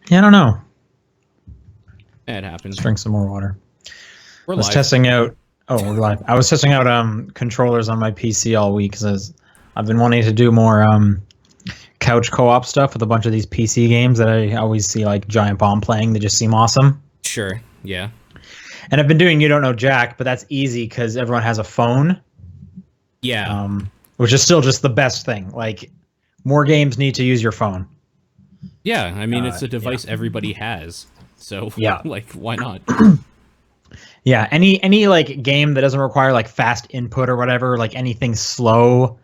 Yeah, I don't know. It happens. Let's drink some more water. We're I was live. testing out. Oh, we're live. I was testing out controllers on my PC all week because I've been wanting to do more couch co-op stuff with a bunch of these PC games that I always see like Giant Bomb playing. They just seem awesome. Sure. Yeah. And I've been doing You Don't Know Jack, but that's easy because everyone has a phone. Yeah. Which is still just the best thing. Like, more games need to use your phone. Yeah. I mean, it's a device everybody has. So, yeah, like, why not? Yeah, any like game that doesn't require like fast input or whatever, like anything slow.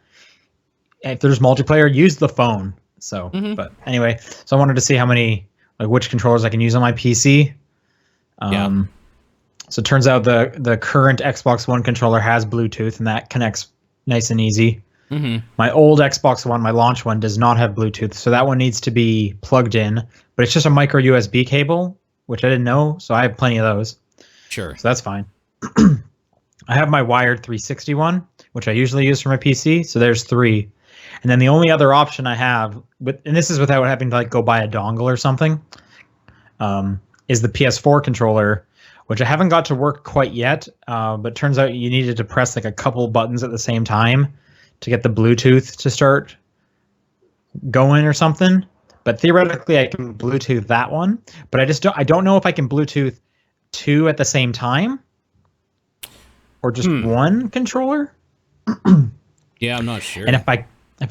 If there's multiplayer, use the phone. So, but anyway, so I wanted to see how many like which controllers I can use on my PC. So it turns out the current Xbox One controller has Bluetooth, and that connects nice and easy. My old Xbox One, my launch one, does not have Bluetooth, so that one needs to be plugged in. But it's just a micro USB cable, which I didn't know, so I have plenty of those. Sure. So that's fine. I have my wired 360 one, which I usually use for my PC. So there's 3. And then the only other option I have, and this is without having to like go buy a dongle or something, is the PS4 controller, which I haven't got to work quite yet. But turns out you needed to press like a couple buttons at the same time to get the Bluetooth to start going or something. But theoretically, I can Bluetooth that one. But I don't know if I can Bluetooth 2 at the same time, or just one controller. Yeah, I'm not sure. And if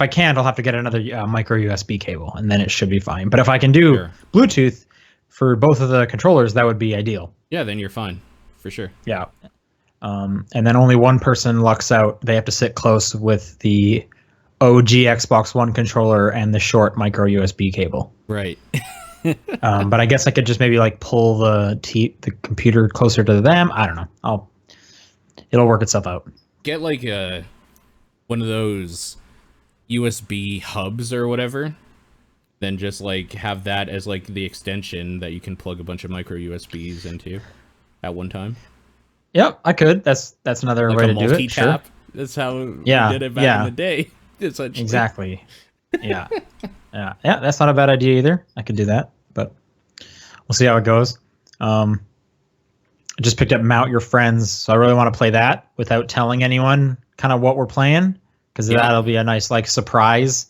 I can't, I'll have to get another micro USB cable, and then it should be fine. But if I can do Bluetooth for both of the controllers, that would be ideal. Yeah, then you're fine, for sure. Yeah. And then only one person lucks out. They have to sit close with the OG Xbox One controller and the short micro USB cable. Right. But I guess I could just maybe like pull the computer closer to them. I don't know. It'll work itself out. Get like one of those USB hubs or whatever. Then just like have that as like the extension that you can plug a bunch of micro USBs into at one time. Yep, I could. That's another like way a to do it. Sure. That's how we did it back in the day. Exactly. Yeah. Yeah, that's not a bad idea either. I could do that, but we'll see how it goes. I just picked up Mount Your Friends, so I really want to play that without telling anyone kind of what we're playing, because that'll be a nice like surprise.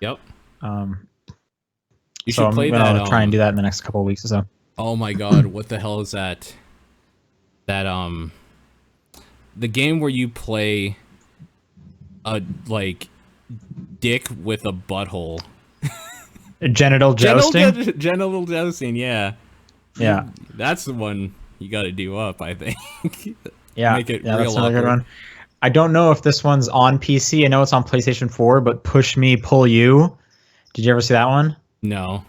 Yep. You should play that. I'll try and do that in the next couple of weeks or so. Oh my god, what the hell is that? That the game where you play a like dick with a butthole. Genital jousting? Genital jousting, yeah. Yeah. That's the one you got to do up, I think. Yeah. Make it real that's another good one. I don't know if this one's on PC. I know it's on PlayStation 4, but Push Me, Pull You. Did you ever see that one? No.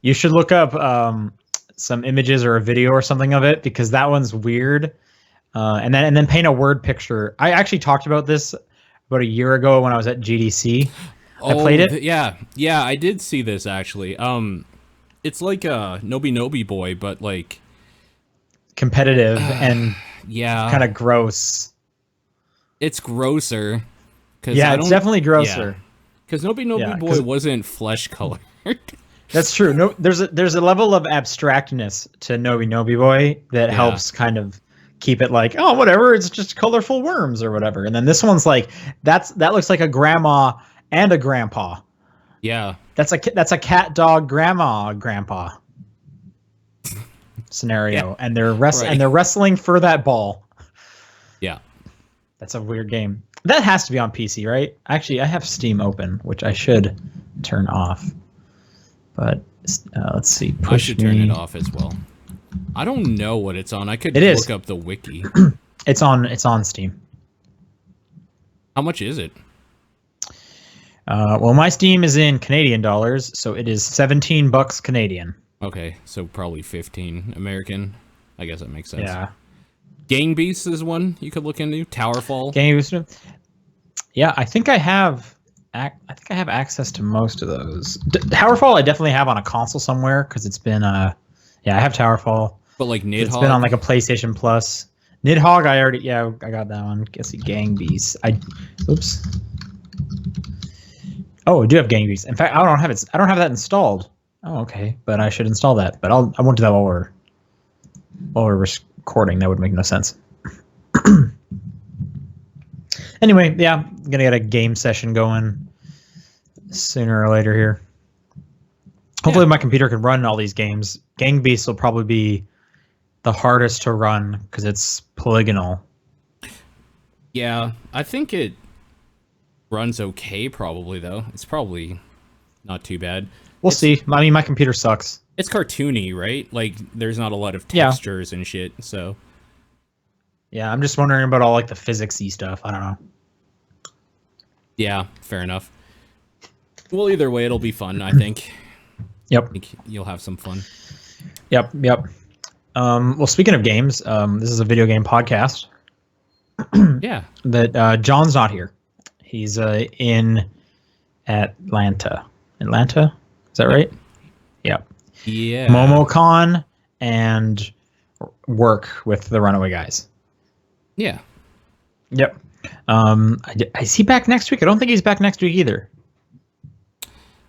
You should look up some images or a video or something of it, because that one's weird. And then paint a word picture. I actually talked about this about a year ago when I was at GDC. I played it. Yeah, I did see this actually. It's like a Nobi Boy, but like competitive and kind of gross. It's grosser. It's definitely grosser. Because Nobi Boy wasn't flesh colored. That's true. No, there's a level of abstractness to Nobi Boy that helps kind of keep it like, oh, whatever, it's just colorful worms or whatever. And then this one's like that looks like a grandma and a grandpa. Yeah. That's a cat dog grandpa scenario. And they're wrestling for that ball. Yeah. That's a weird game. That has to be on PC, right? Actually, I have Steam open, which I should turn off. But let's see. I should turn it off as well. I don't know what it's on. I could look up the wiki. It's on Steam. How much is it? Well, my Steam is in Canadian dollars, so it is $17 Canadian. Okay, so probably 15 American. I guess that makes sense. Yeah. Gang Beasts is one you could look into. Towerfall. Gang Beasts. Yeah, I think I have access to most of those. Towerfall I definitely have on a console somewhere, because it's been I have Towerfall. But like Nidhogg? It's been on like a PlayStation Plus. Nidhogg I got that one. Guess the Gang Beasts. Oh, I do have Gang Beasts. In fact, I don't have that installed. Oh, okay. But I should install that. But I won't do that while we're recording. That would make no sense. Anyway, yeah, I'm gonna get a game session going sooner or later here. Hopefully, my computer can run all these games. Gang Beasts will probably be the hardest to run because it's polygonal. Yeah, I think it runs okay. Probably though, it's probably not too bad. We'll see. I mean, my computer sucks. It's cartoony, right? Like, there's not a lot of textures and shit. So yeah, I'm just wondering about all like the physics-y stuff. I don't know. Yeah, fair enough. Well, either way, it'll be fun, I think. Yep. I think you'll have some fun. Yep. Well, speaking of games, this is a video game podcast. Yeah. That John's not here. He's in Atlanta. Atlanta? Is that right? Yep. Yeah. MomoCon and work with the Runaway Guys. Yeah. Yep. Is he back next week? I don't think he's back next week either.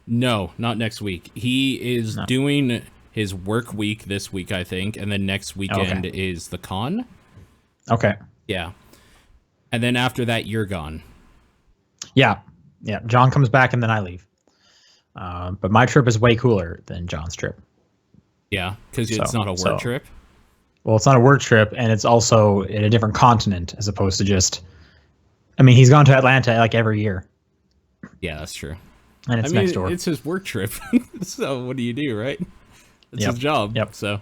No, not next week. He is doing his work week this week, I think, and then next weekend is the con. Okay. Yeah. And then after that, you're gone. Yeah. John comes back and then I leave. But my trip is way cooler than John's trip. Yeah, because it's not a work trip. Well, it's not a work trip, and it's also in a different continent as opposed to just. I mean, he's gone to Atlanta like every year. Yeah, that's true. And it's next door. It's his work trip. So what do you do, right? It's his job. Yep. So.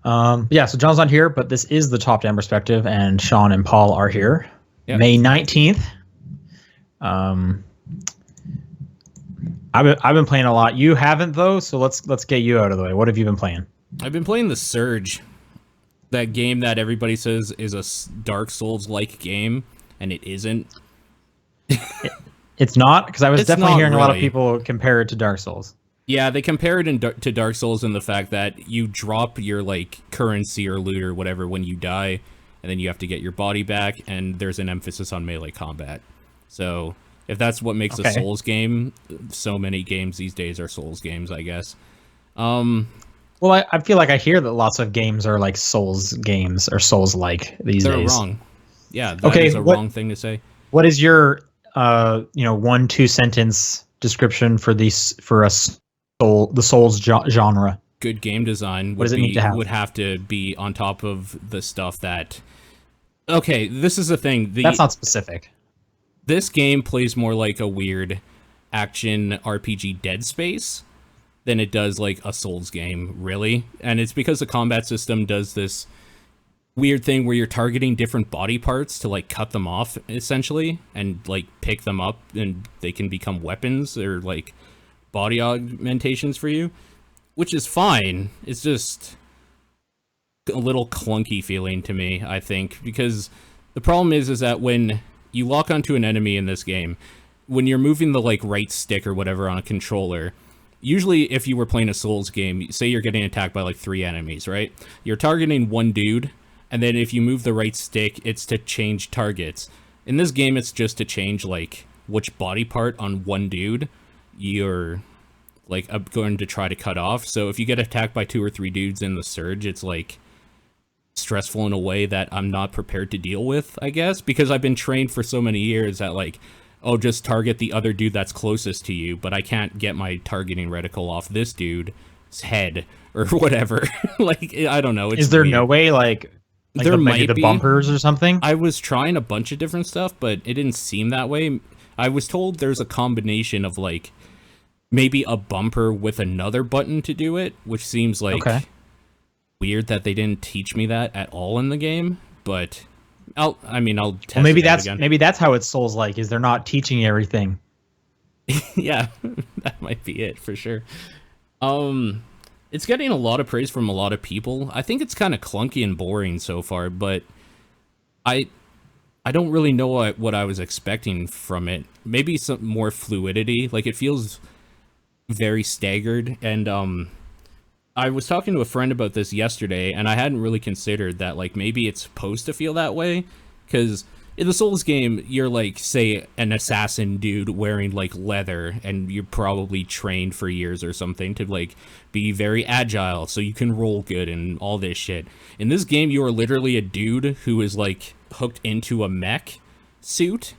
So John's not here, but this is the Top Down Perspective, and Sean and Paul are here. Yep. May 19th. I've been playing a lot. You haven't though, so let's get you out of the way. What have you been playing? I've been playing The Surge, that game that everybody says is a Dark Souls-like game, and it isn't. It's not, because I was definitely hearing a lot of people compare it to Dark Souls. Yeah, they compare it to Dark Souls in the fact that you drop your like currency or loot or whatever when you die, and then you have to get your body back, and there's an emphasis on melee combat. So if that's what makes a Souls game, so many games these days are Souls games, I guess. Well, I feel like I hear that lots of games are like Souls games or Souls-like these days. They're wrong. Yeah, that is a wrong thing to say. What is your 1-2 sentence description for the Souls genre? Good game design would have to be on top of the stuff that. Okay, this is the thing. That's not specific. This game plays more like a weird action RPG Dead Space than it does like a Souls game, really. And it's because the combat system does this weird thing where you're targeting different body parts to like cut them off essentially and like pick them up and they can become weapons or like body augmentations for you, which is fine. It's just a little clunky feeling to me, I think, because the problem is that when you lock onto an enemy in this game, when you're moving the like right stick or whatever on a controller, usually if you were playing a Souls game, say you're getting attacked by like 3 enemies, right? You're targeting one dude, and then if you move the right stick, it's to change targets. In this game, it's just to change like which body part on one dude you're like going to try to cut off. So if you get attacked by 2 or 3 dudes in the Surge, it's like stressful in a way that I'm not prepared to deal with, I guess, because I've been trained for so many years that like, oh, just target the other dude that's closest to you, but I can't get my targeting reticle off this dude's head or whatever. Like, I don't know. Is there no way like there might be the bumpers or something? I was trying a bunch of different stuff, but it didn't seem that way. I was told there's a combination of like maybe a bumper with another button to do it, which seems like weird that they didn't teach me that at all in the game, but I'll test maybe that's how it's Souls like, is they're not teaching you everything. Yeah, that might be it for sure. It's getting a lot of praise from a lot of people. I think it's kind of clunky and boring so far, but I don't really know what I was expecting from it. Maybe some more fluidity. Like, it feels very staggered, and I was talking to a friend about this yesterday, and I hadn't really considered that, like, maybe it's supposed to feel that way, because in the Souls game, you're like, say, an assassin dude wearing like leather, and you're probably trained for years or something to like be very agile, so you can roll good and all this shit. In this game, you are literally a dude who is like hooked into a mech suit,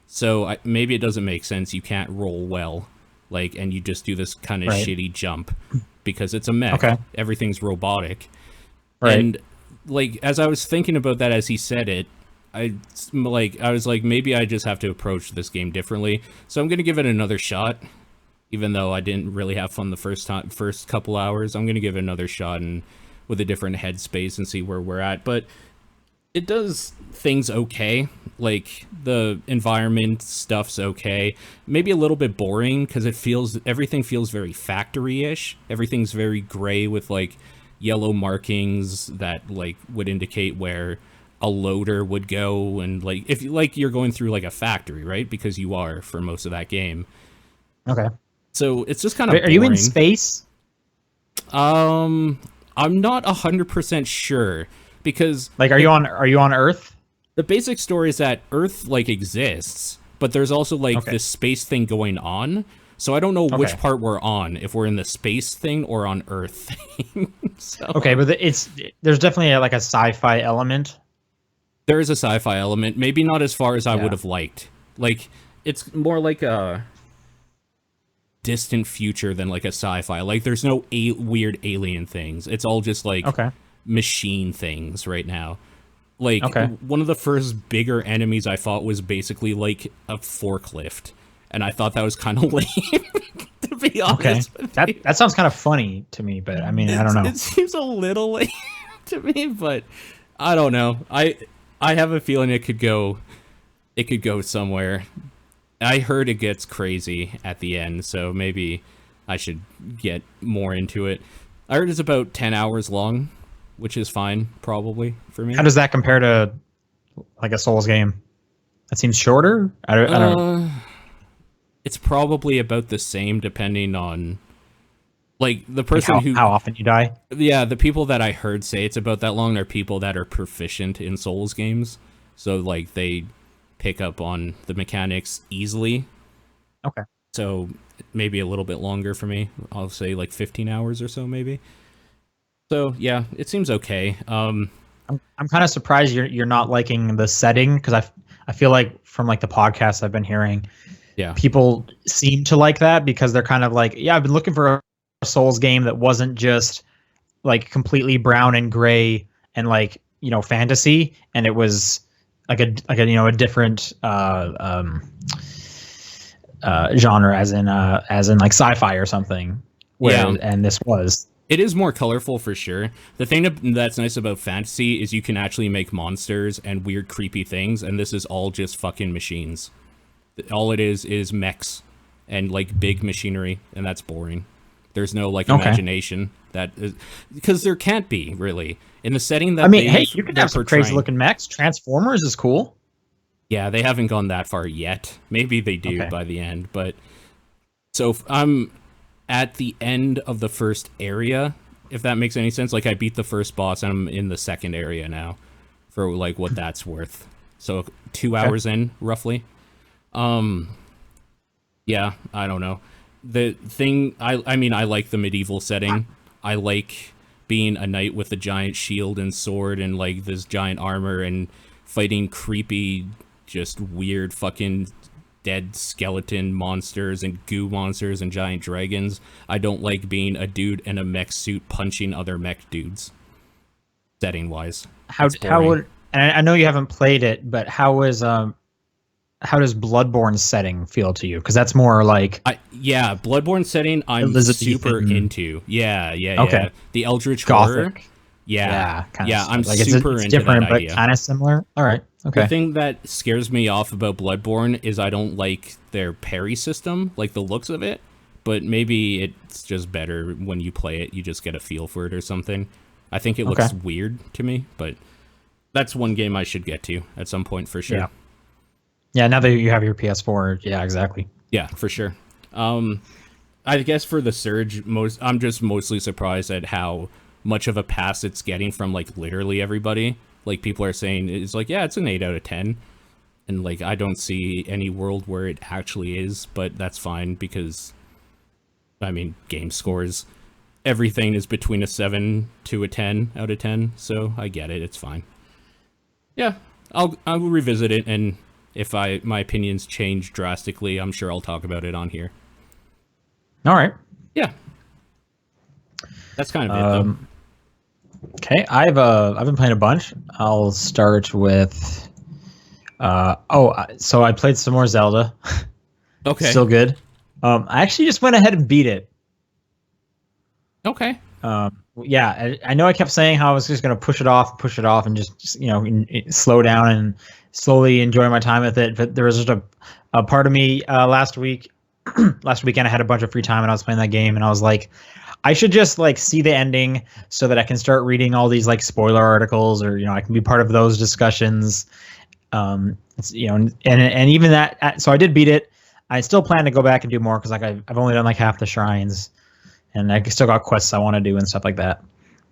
so maybe it doesn't make sense. You can't roll well, like, and you just do this kind of shitty jump because it's a mech. Okay. Everything's robotic, Right. and like as I was thinking about that as he said it. I was like, maybe I just have to approach this game differently. So I'm gonna give it another shot, even though I didn't really have fun the first couple hours. I'm gonna give it another shot and with a different headspace and see where we're at. But it does things okay. Like the environment stuff's okay. Maybe a little bit boring because everything feels very factory-ish. Everything's very gray with like yellow markings that like would indicate where a loader would go, and like if you're going through like a factory, right? Because you are for most of that game. Okay. So it's just kind of Are you in space? I'm not 100% sure because Like, are you on Earth? the basic story is that Earth like exists, but there's also like this space thing going on. So I don't know which part we're on, if we're in the space thing or on Earth thing. So, Okay, but there's definitely like a sci-fi element. there is a sci-fi element, maybe not as far as I would have liked. Like, it's more like a distant future than like a sci-fi. Like, there's no weird alien things. It's all just like machine things right now. Like, one of the first bigger enemies I fought was basically like a forklift, and I thought that was kind of lame, to be honest. That sounds kind of funny to me, but I mean, I don't know. It seems a little lame to me, but I don't know. I have a feeling it could go somewhere. I heard it gets crazy at the end, so maybe I should get more into it. I heard it's about 10 hours long, which is fine, probably, for me. How does that compare to like a Souls game? That seems shorter? I don't know. It's probably about the same, depending on like the person like how often you die. Yeah, the people that I heard say it's about that long are people that are proficient in Souls games, so like they pick up on the mechanics easily. Okay. So maybe a little bit longer for me. I'll say like 15 hours or so, maybe. So yeah, it seems okay. I'm kind of surprised you're not liking the setting, because I feel like from like the podcasts I've been hearing, people seem to like that because they're kind of like, yeah, I've been looking for a Souls game that wasn't just like completely brown and gray and like, you know, fantasy, and it was like a you know, a different genre, as in like sci-fi or something. And this was. It is more colorful for sure. The thing that's nice about fantasy is you can actually make monsters and weird creepy things, and this is all just fucking machines. All it is mechs and like big machinery, and that's boring. There's no like imagination that is, because there can't be really in the setting that. I mean, hey, you can have some crazy looking mechs. Transformers is cool. Yeah, they haven't gone that far yet. Maybe they do by the end, but so I'm at the end of the first area, if that makes any sense. Like, I beat the first boss and I'm in the second area now, for like what that's worth. So 2 hours in, roughly. Yeah, I don't know. The thing, I mean, I like the medieval setting. I like being a knight with a giant shield and sword and like this giant armor and fighting creepy, just weird fucking dead skeleton monsters and goo monsters and giant dragons. I don't like being a dude in a mech suit punching other mech dudes. Setting wise, how would, and I know you haven't played it, but how does Bloodborne's setting feel to you? Because that's more like Bloodborne setting I'm super into. Yeah. Okay. The Eldritch Gothic. horror. Yeah, I'm like super it's into different, that idea. but kind of similar. All right. Okay. The thing that scares me off about Bloodborne is I don't like their parry system, like the looks of it. But maybe it's just better when you play it. You just get a feel for it or something. I think it looks weird to me, but that's one game I should get to at some point for sure. Yeah, now that you have your PS4, yeah, exactly. Yeah, for sure. I guess for the Surge, I'm just mostly surprised at how much of a pass it's getting from like literally everybody. Like, people are saying it's like, yeah, it's an 8 out of 10. And like I don't see any world where it actually is, but that's fine because I mean, game scores, everything is between a 7 to a 10 out of 10, so I get it. It's fine. Yeah, I will revisit it, and if my opinions change drastically, I'm sure I'll talk about it on here. All right. Yeah, that's kind of it, though. Okay, I've been playing a bunch. I'll start with. So I played some more Zelda. Okay. Still good. I actually just went ahead and beat it. Okay. Yeah, I know I kept saying how I was just going to push it off, and just slow down and slowly enjoy my time with it. But there was just a part of me last weekend I had a bunch of free time and I was playing that game and I was like, I should just like see the ending so that I can start reading all these like spoiler articles, or I can be part of those discussions. And even that. So I did beat it. I still plan to go back and do more because like I've only done like half the shrines, and I still got quests I want to do and stuff like that.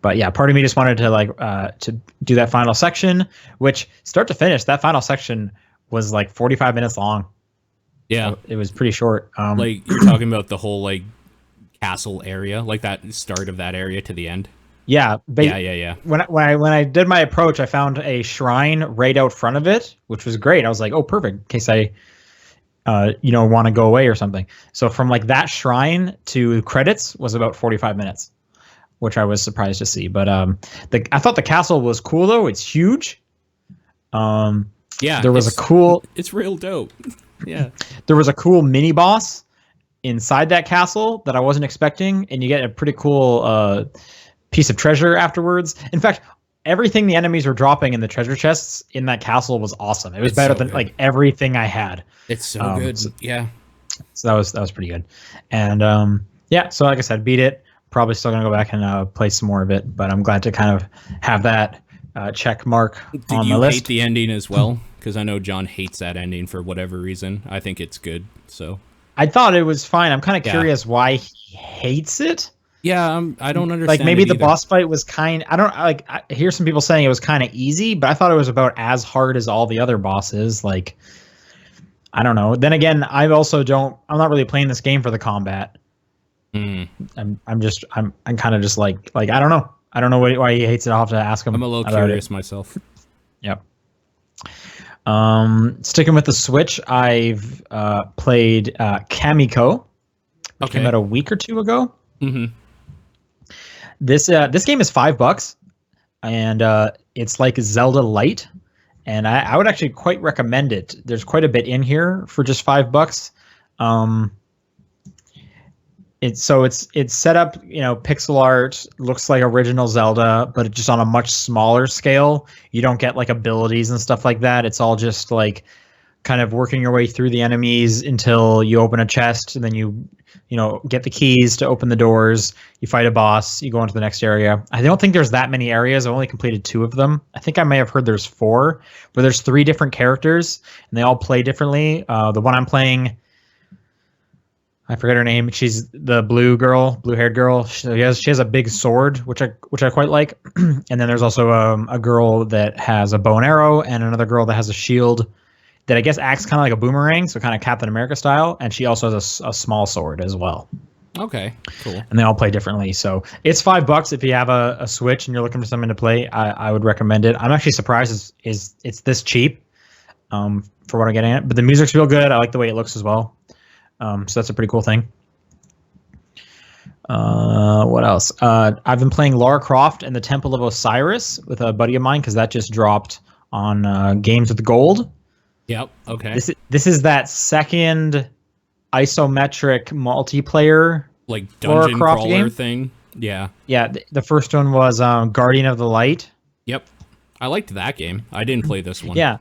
But yeah, part of me just wanted to to do that final section, which start to finish, that final section was like 45 minutes long. Yeah, so it was pretty short. Like you're talking about the whole like castle area, like that start of that area to the end. Yeah. Yeah. When I did my approach, I found a shrine right out front of it, which was great. I was like, oh, perfect, in case I want to go away or something. So from like that shrine to credits was about 45 minutes, which I was surprised to see. But I thought the castle was cool though. It's huge. Yeah, there was it's real dope. Yeah. There was a cool mini boss inside that castle that I wasn't expecting, and you get a pretty cool piece of treasure afterwards. In fact, everything the enemies were dropping in the treasure chests in that castle was awesome. It was better than like everything I had. It's so good. Yeah. So that was pretty good. And so like I said, beat it. Probably still gonna go back and play some more of it, but I'm glad to kind of have that check mark on my list. Did you hate the ending as well? Because I know John hates that ending for whatever reason. I think it's good. So I thought it was fine. I'm kind of curious why he hates it. Yeah, I don't understand. Like maybe the boss fight was I hear some people saying it was kind of easy, but I thought it was about as hard as all the other bosses. Like, I don't know. Then again, I'm not really playing this game for the combat. I'm kind of just like I don't know. I don't know why he hates it. I'll have to ask him. I'm a little curious myself. Yep. Sticking with the Switch, I've played Kamiko, which came out a week or two ago. Mm-hmm. This game is $5, and it's like Zelda Light, and I would actually quite recommend it. There's quite a bit in here for just $5. It's set up, pixel art, looks like original Zelda, but just on a much smaller scale. You don't get like abilities and stuff like that. It's all just like kind of working your way through the enemies until you open a chest, and then you get the keys to open the doors. You fight a boss, you go into the next area. I don't think there's that many areas. I only completed 2 of them. I think I may have heard there's 4, but there's 3 different characters and they all play differently. The one I'm playing, I forget her name. She's the blue-haired girl. She has a big sword, which I quite like. And then there's also a girl that has a bow and arrow, and another girl that has a shield that I guess acts kind of like a boomerang, so kind of Captain America style. And she also has a small sword as well. Okay, cool. And they all play differently. So it's $5 if you have a Switch and you're looking for something to play. I would recommend it. I'm actually surprised it's this cheap for what I'm getting at. But the music's real good. I like the way it looks as well. So that's a pretty cool thing. What else? I've been playing Lara Croft and the Temple of Osiris with a buddy of mine because that just dropped on Games with Gold. Yep. Okay. This is that second isometric multiplayer like dungeon Lara Croft crawler game thing. Yeah. Yeah. The first one was Guardian of the Light. Yep. I liked that game. I didn't play this one. Yeah.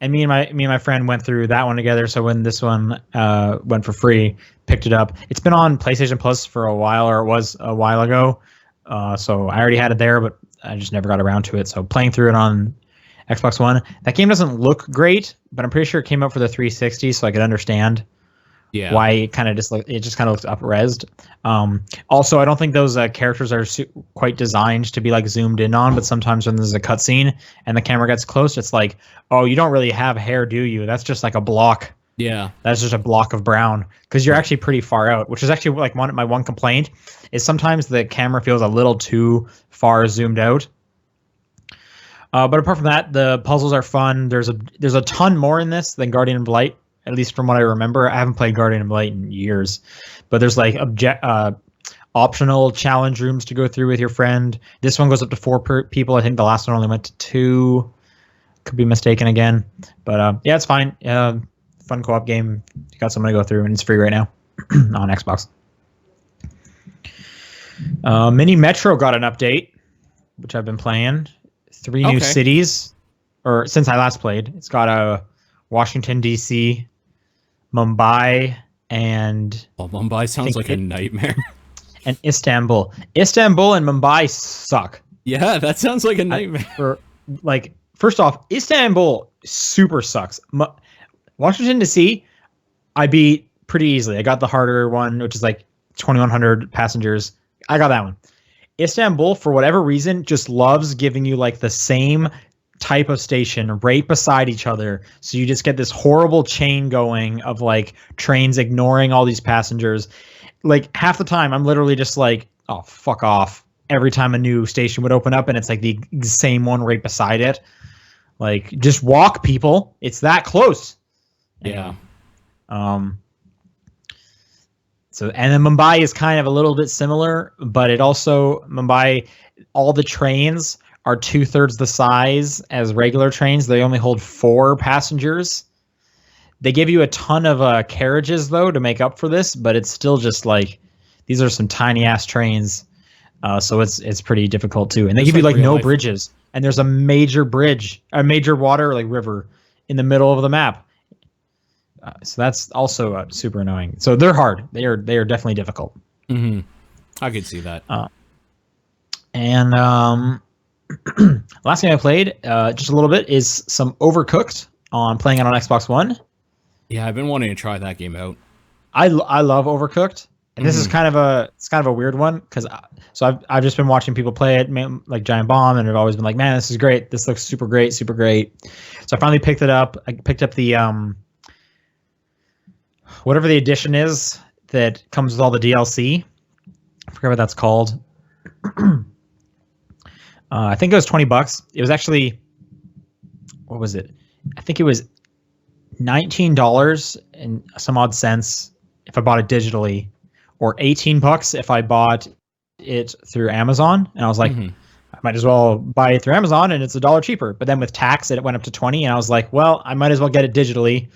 And me and my friend went through that one together. So when this one went for free, picked it up. It's been on PlayStation Plus for a while, or it was a while ago. So I already had it there, but I just never got around to it. So playing through it on Xbox One. That game doesn't look great, but I'm pretty sure it came out for the 360, so I could understand Yeah. why it kind of just looks up-resed. Also, I don't think those characters are quite designed to be like zoomed in on, but sometimes when there's a cutscene and the camera gets close, it's like, oh, you don't really have hair, do you? That's just like a block. Yeah. That's just a block of brown because you're actually pretty far out, which is actually like my one complaint is sometimes the camera feels a little too far zoomed out. But apart from that, the puzzles are fun. There's a ton more in this than Guardian of Light, at least from what I remember. I haven't played Guardian of Light in years, but there's like optional challenge rooms to go through with your friend. This one goes up to 4 people. I think the last one only went to 2. Could be mistaken again, but yeah, it's fine. Fun co-op game. You got something to go through, and it's free right now on Xbox. Mini Metro got an update, which I've been playing. 3 new cities, or since I last played. It's got a Washington D.C., Mumbai, and Mumbai sounds like a nightmare. And Istanbul. Istanbul and Mumbai suck. Yeah, that sounds like a nightmare. First off, Istanbul super sucks. Washington D.C., I beat pretty easily. I got the harder one, which is like 2,100 passengers. I got that one. Istanbul, for whatever reason, just loves giving you like the same type of station right beside each other. So you just get this horrible chain going of like trains ignoring all these passengers. Like half the time, I'm literally just like, oh, fuck off. Every time a new station would open up and it's like the same one right beside it. Like, just walk, people. It's that close. Yeah. So, and then Mumbai is kind of a little bit similar, but it also, Mumbai, all the trains are 2/3 the size as regular trains. They only hold 4 passengers. They give you a ton of carriages, though, to make up for this, but it's still just like, these are some tiny-ass trains, so it's pretty difficult, too. And they give you, like, no bridges. And there's a major bridge, a major water, like, river in the middle of the map. So that's also super annoying. So they're hard. They are definitely difficult. Mm-hmm. I could see that. And last game I played, just a little bit, is some Overcooked playing it on Xbox One. Yeah, I've been wanting to try that game out. I love Overcooked, and this is kind of a weird one because I've just been watching people play it, like Giant Bomb, and I've always been like, man, this is great. This looks super great, super great. So I finally picked it up. I picked up the whatever the edition is that comes with all the DLC. I forget what that's called. I think it was $20. It was actually, what was it? I think it was $19 and some odd cents if I bought it digitally, or $18 if I bought it through Amazon. And I was like, I might as well buy it through Amazon, and it's $1 cheaper. But then with tax, it went up to 20, and I was like, well, I might as well get it digitally.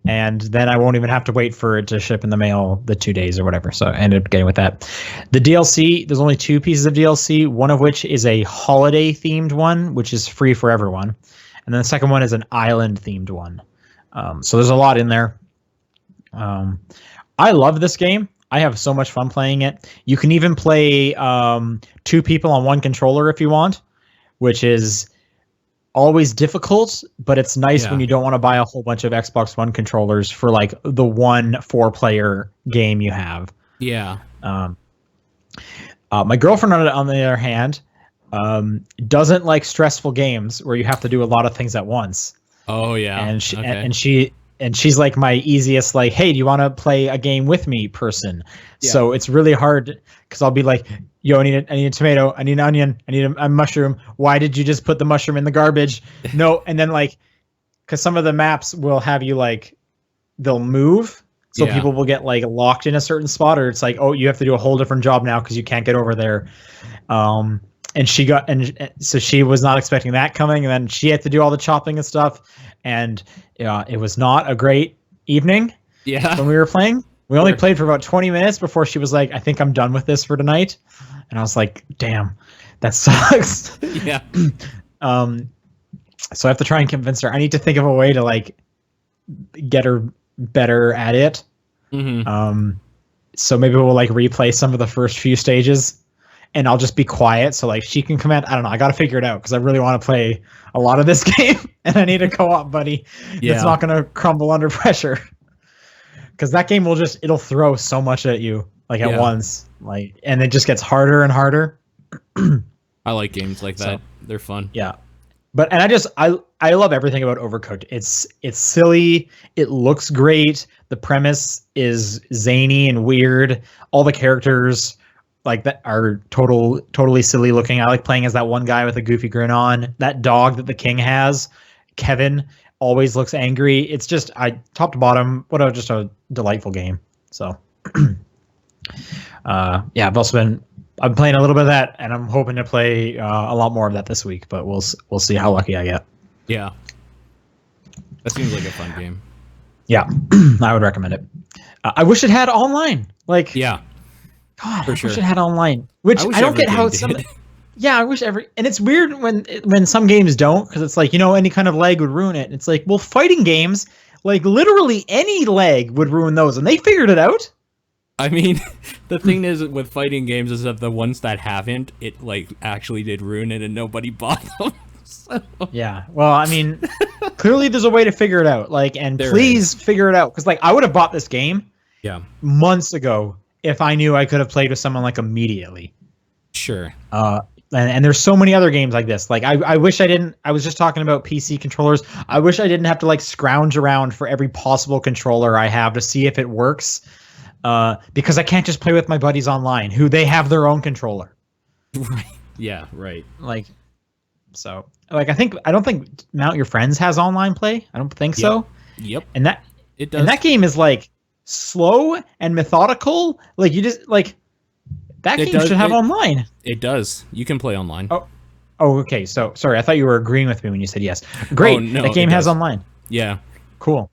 And then I won't even have to wait for it to ship in the mail the 2 days or whatever. So I ended up getting with that. The DLC, there's only 2 pieces of DLC, one of which is a holiday-themed one, which is free for everyone. And then the second one is an island-themed one. So there's a lot in there. I love this game. I have so much fun playing it. You can even play 2 people on one controller if you want, which is always difficult, but it's nice when you don't want to buy a whole bunch of Xbox One controllers for like the 1 4-player game you have. Yeah. My girlfriend, on the other hand, doesn't like stressful games where you have to do a lot of things at once. Oh yeah. And she's like my easiest, like, hey, do you want to play a game with me person? Yeah. So it's really hard because I'll be like, yo, I need a tomato, I need an onion, I need a mushroom. Why did you just put the mushroom in the garbage? No. And then like, because some of the maps will have you like, they'll move. So people will get like locked in a certain spot, or it's like, oh, you have to do a whole different job now because you can't get over there. And so she was not expecting that coming, and then she had to do all the chopping and stuff. And it was not a great evening. Yeah. When we were playing, we only played for about 20 minutes before she was like, I think I'm done with this for tonight. And I was like, damn, that sucks. Yeah. So I have to try and convince her. I need to think of a way to like get her better at it. So maybe we'll like replay some of the first few stages, and I'll just be quiet so like she can comment. I don't know. I got to figure it out because I really want to play a lot of this game, and I need a co-op buddy that's not going to crumble under pressure. because that game it'll throw so much at you like at once, like, and it just gets harder and harder. I like games like that. They're fun. Yeah. But I love everything about Overcooked. It's silly. It looks great. The premise is zany and weird. All the characters like that are totally silly looking. I like playing as that one guy with a goofy grin on. That dog that the king has, Kevin, always looks angry. It's just top to bottom, just a delightful game. So yeah, I'm playing a little bit of that, and I'm hoping to play a lot more of that this week. But we'll see how lucky I get. Yeah, that seems like a fun game. Yeah, I would recommend it. I wish it had online. Like, yeah, God, I wish it had online. Which I don't get how some. Yeah, I wish and it's weird when some games don't, because it's like, any kind of lag would ruin it. It's like, well, fighting games, like literally any lag would ruin those, and they figured it out. I mean, the thing is with fighting games is that the ones that haven't, it like actually did ruin it and nobody bought them. So. Yeah, well, I mean, clearly there's a way to figure it out. Like, and please figure it out, because like I would have bought this game, months ago if I knew I could have played with someone like immediately. Sure. And there's so many other games like this. Like I wish I didn't. I was just talking about PC controllers. I wish I didn't have to like scrounge around for every possible controller I have to see if it works. Because I can't just play with my buddies online who they have their own controller. Right. Yeah, right. Like, so like I don't think Mount Your Friends has online play. I don't think so. Yep. And that it does. And that game is like slow and methodical. Like you just like that game should have online. It does. You can play online. Oh, okay. So sorry, I thought you were agreeing with me when you said yes. Great. Oh, no, that game has online. Yeah. Cool.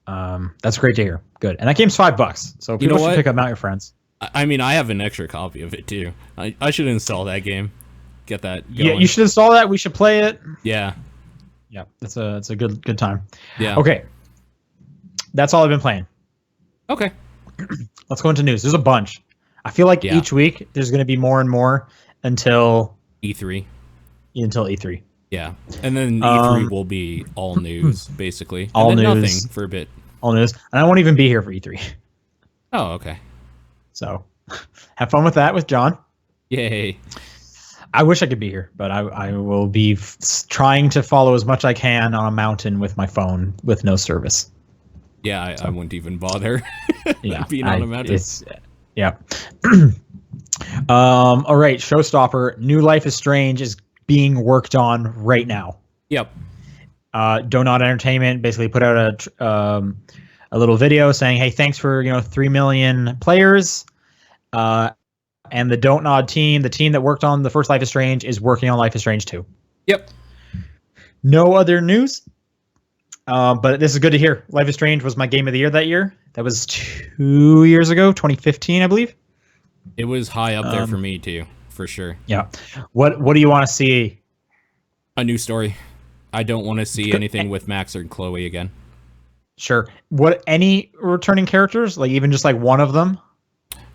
That's great to hear. Good. And that game's $5, so people should pick up Mount Your Friends. I mean, I have an extra copy of it too. I should install that game. Get that going. Yeah, you should install that. We should play it. Yeah. Yeah, it's a good time. Yeah. Okay. That's all I've been playing. Okay. Let's go into news. There's a bunch. I feel like each week there's going to be more and more until E3. Until E3. Yeah, and then E3 will be all news, basically. And all then news nothing for a bit. All news, and I won't even be here for E3. Oh, okay. So, have fun with that with John. Yay! I wish I could be here, but I will be trying to follow as much I can on a mountain with my phone with no service. Yeah, I wouldn't even bother. Yeah, being on a mountain. Yeah. All right, showstopper. New Life is Strange is being worked on right now. Yep. Donut Entertainment basically put out a little video saying, "Hey, thanks for 3 million players." And the Don't Nod team, the team that worked on the first Life is Strange, is working on Life is Strange 2. Yep. No other news. But this is good to hear. Life is Strange was my game of the year that year. That was 2 years ago, 2015, I believe. It was high up there for me too, for sure. Yeah. What do you want to see? A new story. I don't want to see anything with Max or Chloe again. Sure. Any returning characters? Like even just like one of them?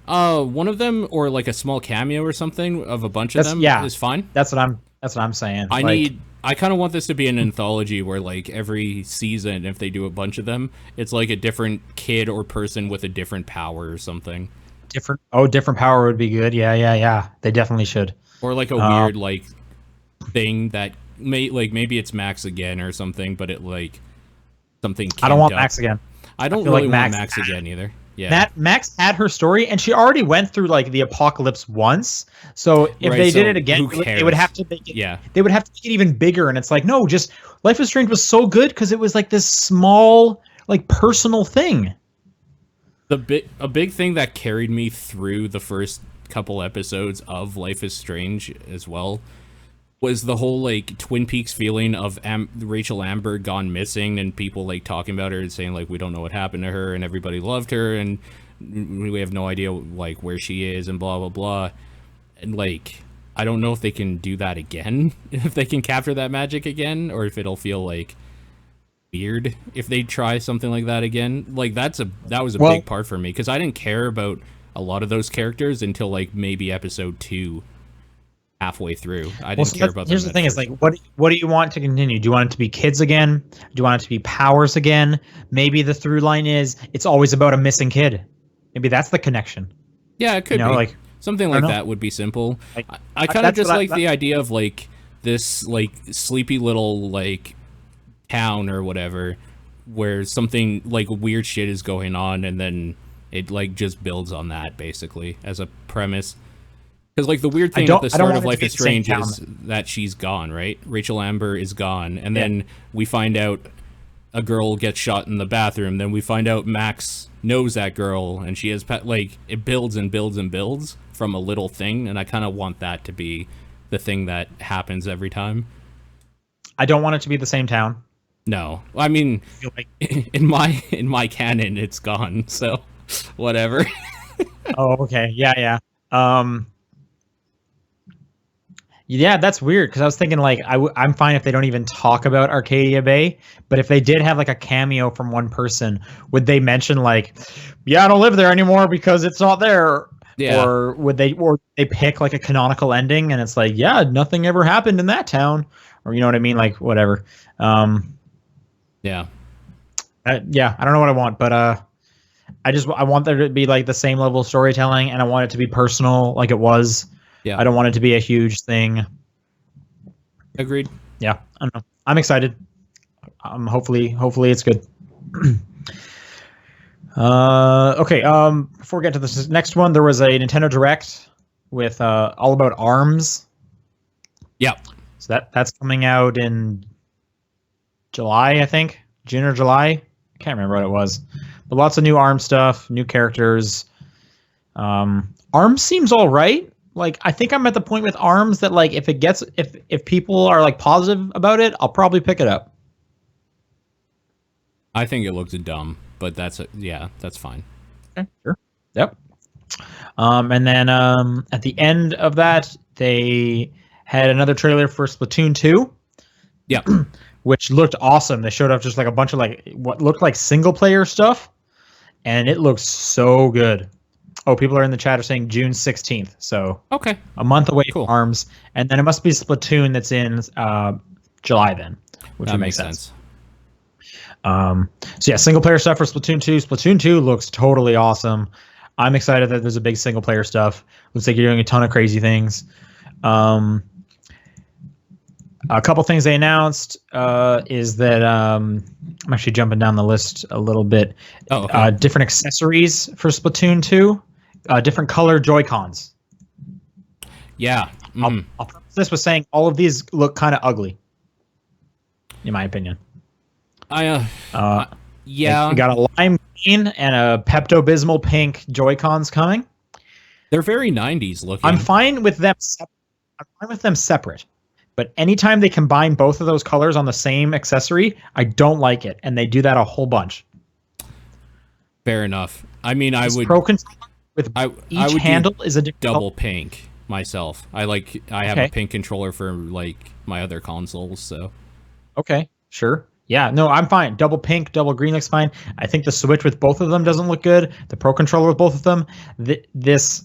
One of them, or like a small cameo or something of a bunch of them is fine. That's what I'm saying. I kind of want this to be an anthology where like every season, if they do a bunch of them, it's like a different kid or person with a different power or something. Different power would be good. Yeah. They definitely should. Or like a weird like thing that maybe it's Max again or something, but it like something. I don't want Max again. I don't really want Max again either. Yeah. Max had her story, and she already went through like the apocalypse once. So if they did it again, they would have to make it. They would have to make it even bigger. And it's like, no, just Life is Strange was so good because it was like this small, like personal thing. A big thing that carried me through the first couple episodes of Life is Strange as well was the whole like Twin Peaks feeling of Rachel Amber gone missing, and people like talking about her and saying like we don't know what happened to her, and everybody loved her, and we have no idea like where she is, and blah blah blah. And like I don't know if they can do that again, if they can capture that magic again, or if it'll feel like weird if they try something like that again. Like that was a big part for me, because I didn't care about a lot of those characters until like maybe episode 2. halfway through. I Well, didn't care about them. here's the at thing: is first. like, what do you want to continue? Do you want it to be kids again? Do you want it to be powers again? Maybe the through line is it's always about a missing kid. Maybe that's the connection. Yeah, it could be. Like Something I don't like know. that would be simple. Like I kind of that's just what like the idea of like this like sleepy little like town or whatever where something like weird shit is going on and then it like just builds on that basically as a premise. Because like the weird thing at the start of Life is Strange is that she's gone, right? Rachel Amber is gone, and then we find out a girl gets shot in the bathroom. Then we find out Max knows that girl, and she has like it builds and builds and builds from a little thing, and I kind of want that to be the thing that happens every time. I don't want it to be the same town. No, I mean, Like, in my canon, it's gone. So, whatever. oh, okay, yeah. Yeah, that's weird because I was thinking like I'm fine if they don't even talk about Arcadia Bay, but if they did have like a cameo from one person, would they mention like, yeah, I don't live there anymore because it's not there? Yeah. Or they pick like a canonical ending and it's like, yeah, nothing ever happened in that town, or you know what I mean, like whatever. Yeah. I don't know what I want, but I want there to be like the same level of storytelling, and I want it to be personal like it was. Yeah. I don't want it to be a huge thing. Agreed. Yeah, I don't know. I'm excited. Hopefully it's good. Okay. Before we get to this next one, there was a Nintendo Direct with all about ARMS. Yeah. So that's coming out in July, I think, June or July. I can't remember what it was, but lots of new ARMS stuff, new characters. ARMS seems all right. Like, I think I'm at the point with ARMS that like if people are like positive about it, I'll probably pick it up. I think it looks dumb, but that's fine. Okay, sure. Yep. And then at the end of that, they had another trailer for Splatoon 2. Yep. Which looked awesome. They showed off just like a bunch of like what looked like single player stuff, and it looks so good. Oh, people are in the chat are saying June 16th. So okay, a month away cool. from ARMS. And then it must be Splatoon that's in July then, which that would make makes sense. So yeah, single player stuff for Splatoon 2. Splatoon 2 looks totally awesome. I'm excited that there's a big single player stuff. Looks like you're doing a ton of crazy things. A couple things they announced is that I'm actually jumping down the list a little bit. Oh, okay. Different accessories for Splatoon 2. Different color Joy-Cons. Yeah. I'll preface this with saying all of these look kind of ugly, in my opinion. Yeah. We got a lime green and a Pepto-Bismol pink Joy-Cons coming. They're very 90s looking. I'm fine with them separate. But anytime they combine both of those colors on the same accessory, I don't like it, and they do that a whole bunch. Fair enough. I mean, I would Pro controller with each handle is a different double pink myself. I have a pink controller for like my other consoles, so. Okay, sure. Yeah, no, I'm fine. Double pink, double green looks fine. I think the Switch with both of them doesn't look good. The Pro controller with both of them. This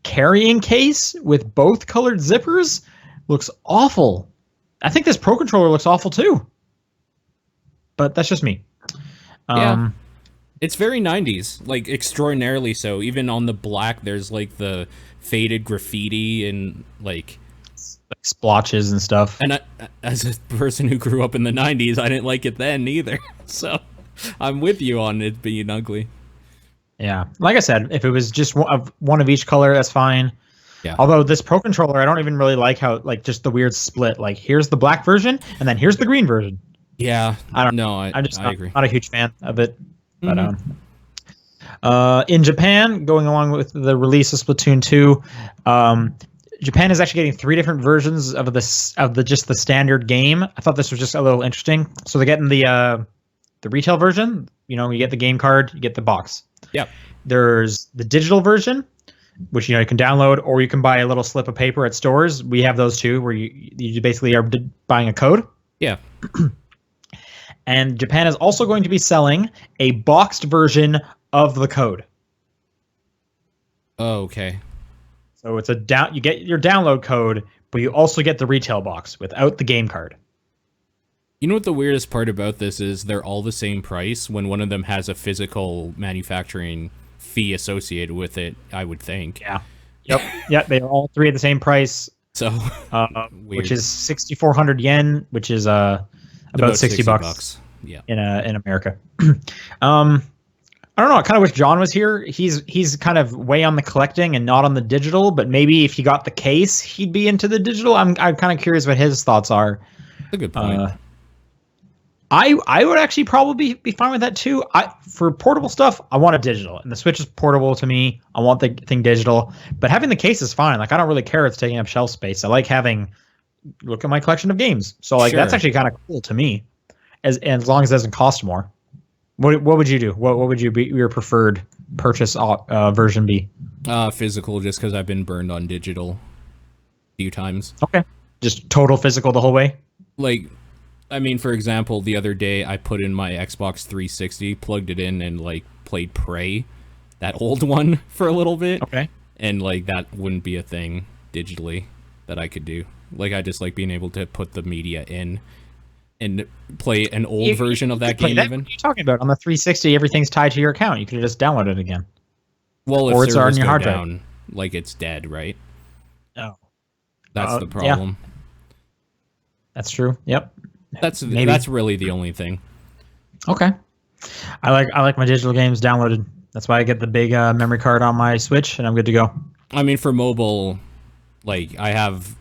carrying case with both colored zippers looks awful. I think this Pro controller looks awful too. But that's just me. Yeah. It's very 90s, like extraordinarily so. Even on the black, there's like the faded graffiti and like splotches and stuff. And as a person who grew up in the 90s, I didn't like it then either. So I'm with you on it being ugly. Yeah. Like I said, if it was just one of each color, that's fine. Yeah. Although this Pro controller, I don't even really like how like just the weird split. Like here's the black version and then here's the green version. Yeah. I don't know. I'm just I agree. Not a huge fan of it. But in Japan, going along with the release of Splatoon 2, Japan is actually getting 3 different versions of the standard game. I thought this was just a little interesting. So they're getting the retail version. You know, you get the game card, you get the box. Yep. There's the digital version, which you can download, or you can buy a little slip of paper at stores. We have those too, where you basically are buying a code. Yeah. And Japan is also going to be selling a boxed version of the code. Oh, okay. So it's you get your download code, but you also get the retail box without the game card. You know what the weirdest part about this is? They're all the same price when one of them has a physical manufacturing fee associated with it, I would think. Yeah. Yep. Yeah, they are all three at the same price. So, which is 6,400 yen, which is about 60 bucks. Yeah. In America. I don't know. I kind of wish John was here. He's kind of way on the collecting and not on the digital, but maybe if he got the case, he'd be into the digital. I'm kind of curious what his thoughts are. That's a good point. I would actually probably be fine with that too. For portable stuff, I want a digital, and the Switch is portable to me. I want the thing digital, but having the case is fine. Like I don't really care if it's taking up shelf space. I like having look at my collection of games. So like that's actually kind of cool to me, as long as it doesn't cost more. What would you do? What would you be your preferred purchase version be? Physical, just because I've been burned on digital a few times. Okay, just total physical the whole way. Like, I mean, for example, the other day I put in my Xbox 360, plugged it in, and like played Prey, that old one, for a little bit. Okay, and like that wouldn't be a thing digitally that I could do. Like I just like being able to put the media in and play an old version of that game. Even. What are you talking about? On the 360, everything's tied to your account. You could have just downloaded it again. Well, if servers go down, like it's dead, right? Oh, that's the problem. Yeah. That's true. Yep. That's really the only thing. Okay. I like my digital games downloaded. That's why I get the big memory card on my Switch, and I'm good to go. I mean, for mobile, like I have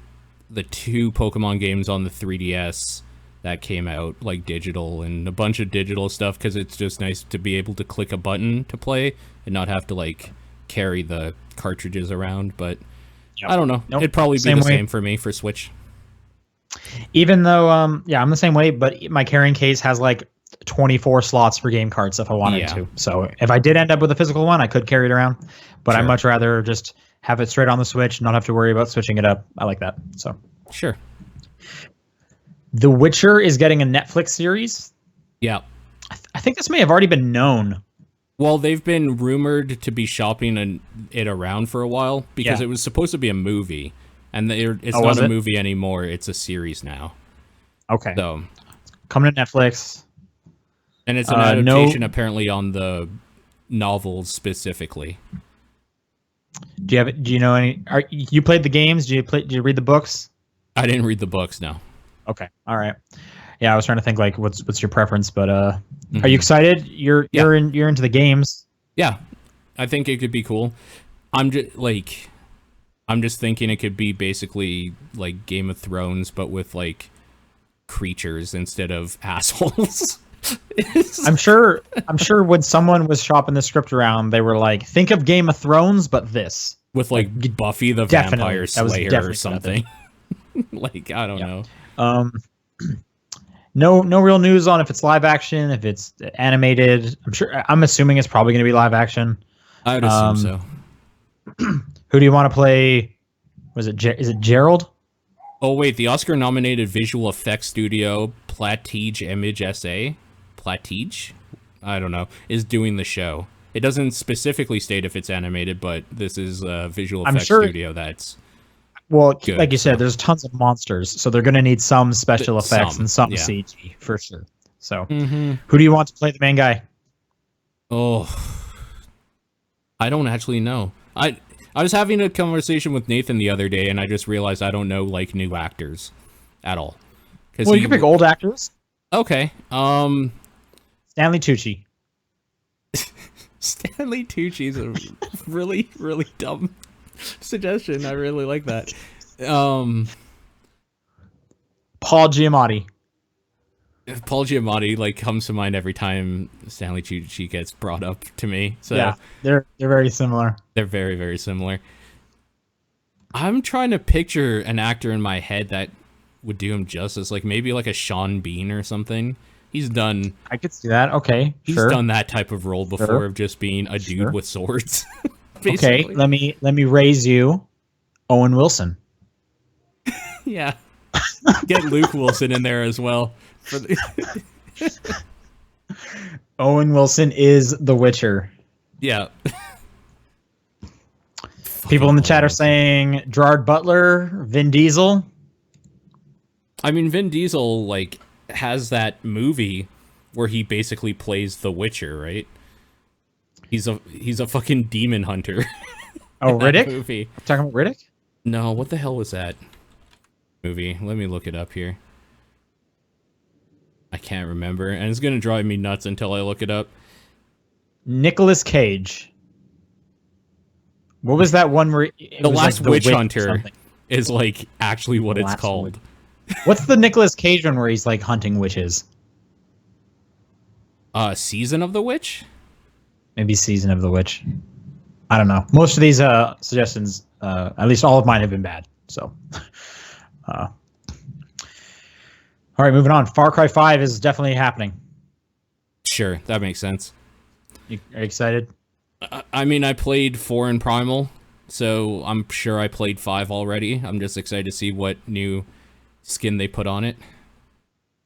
the 2 Pokemon games on the 3DS that came out, like digital, and a bunch of digital stuff because it's just nice to be able to click a button to play and not have to like carry the cartridges around. But I don't know. It'd probably be the same for me for Switch. Even though, I'm the same way, but my carrying case has like 24 slots for game cards if I wanted to. So if I did end up with a physical one, I could carry it around. But I'd much rather just have it straight on the Switch, not have to worry about switching it up. I like that. So sure. The Witcher is getting a Netflix series. Yeah. I think this may have already been known. Well, they've been rumored to be shopping it around for a while because it was supposed to be a movie. And it's not a movie anymore. It's a series now. Okay. So coming to Netflix. And it's an adaptation apparently on the novels specifically. Do you know any? You played the games? Did you read the books? I didn't read the books, no. Okay. All right. Yeah, I was trying to think like what's your preference, but are you excited? You're into the games. Yeah. I think it could be cool. I'm just thinking it could be basically like Game of Thrones, but with like creatures instead of assholes. I'm sure when someone was shopping the script around, they were like, think of Game of Thrones, but this. With like Buffy the Vampire Slayer or something. Like, I don't know. No real news on if it's live action, if it's animated. I'm assuming it's probably going to be live action. I would assume so. Who do you want to play? Is it Gerald? Oh wait, the Oscar-nominated visual effects studio Platige Image SA, Platige, I don't know, is doing the show. It doesn't specifically state if it's animated, but this is a visual effects studio that's good, like you said, there's tons of monsters, so they're going to need some special effects and some CG for sure. So, who do you want to play the main guy? Oh, I don't actually know. I was having a conversation with Nathan the other day, and I just realized I don't know like new actors at all. Well, you can pick old actors. Okay. Stanley Tucci. Stanley Tucci is a really, really dumb suggestion. I really like that. Paul Giamatti. Paul Giamatti like comes to mind every time Stanley Tucci gets brought up to me. So yeah, they're very similar. They're very, very similar. I'm trying to picture an actor in my head that would do him justice, like maybe like a Sean Bean or something. He's done. I could see that. Okay, he's done that type of role before of just being a dude with swords. Okay, let me raise you, Owen Wilson. Yeah, get Luke Wilson in there as well. Owen Wilson is The Witcher. Yeah. People in the chat are saying Gerard Butler, Vin Diesel. I mean, Vin Diesel, like, has that movie where he basically plays The Witcher, right? He's a fucking demon hunter. Oh, Riddick? Movie. Talking about Riddick? No, what the hell was that movie? Let me look it up here. I can't remember, and it's gonna drive me nuts until I look it up. Nicolas Cage. What was that one where The Last Witch Hunter is like actually what it's called. What's the Nicolas Cage one where he's like hunting witches? Season of the Witch? Maybe Season of the Witch. I don't know. Most of these suggestions, at least all of mine, have been bad. So, all right, moving on. Far Cry 5 is definitely happening. Sure, that makes sense. Are you excited? I mean, I played 4 in Primal, so I'm sure I played 5 already. I'm just excited to see what new skin they put on it.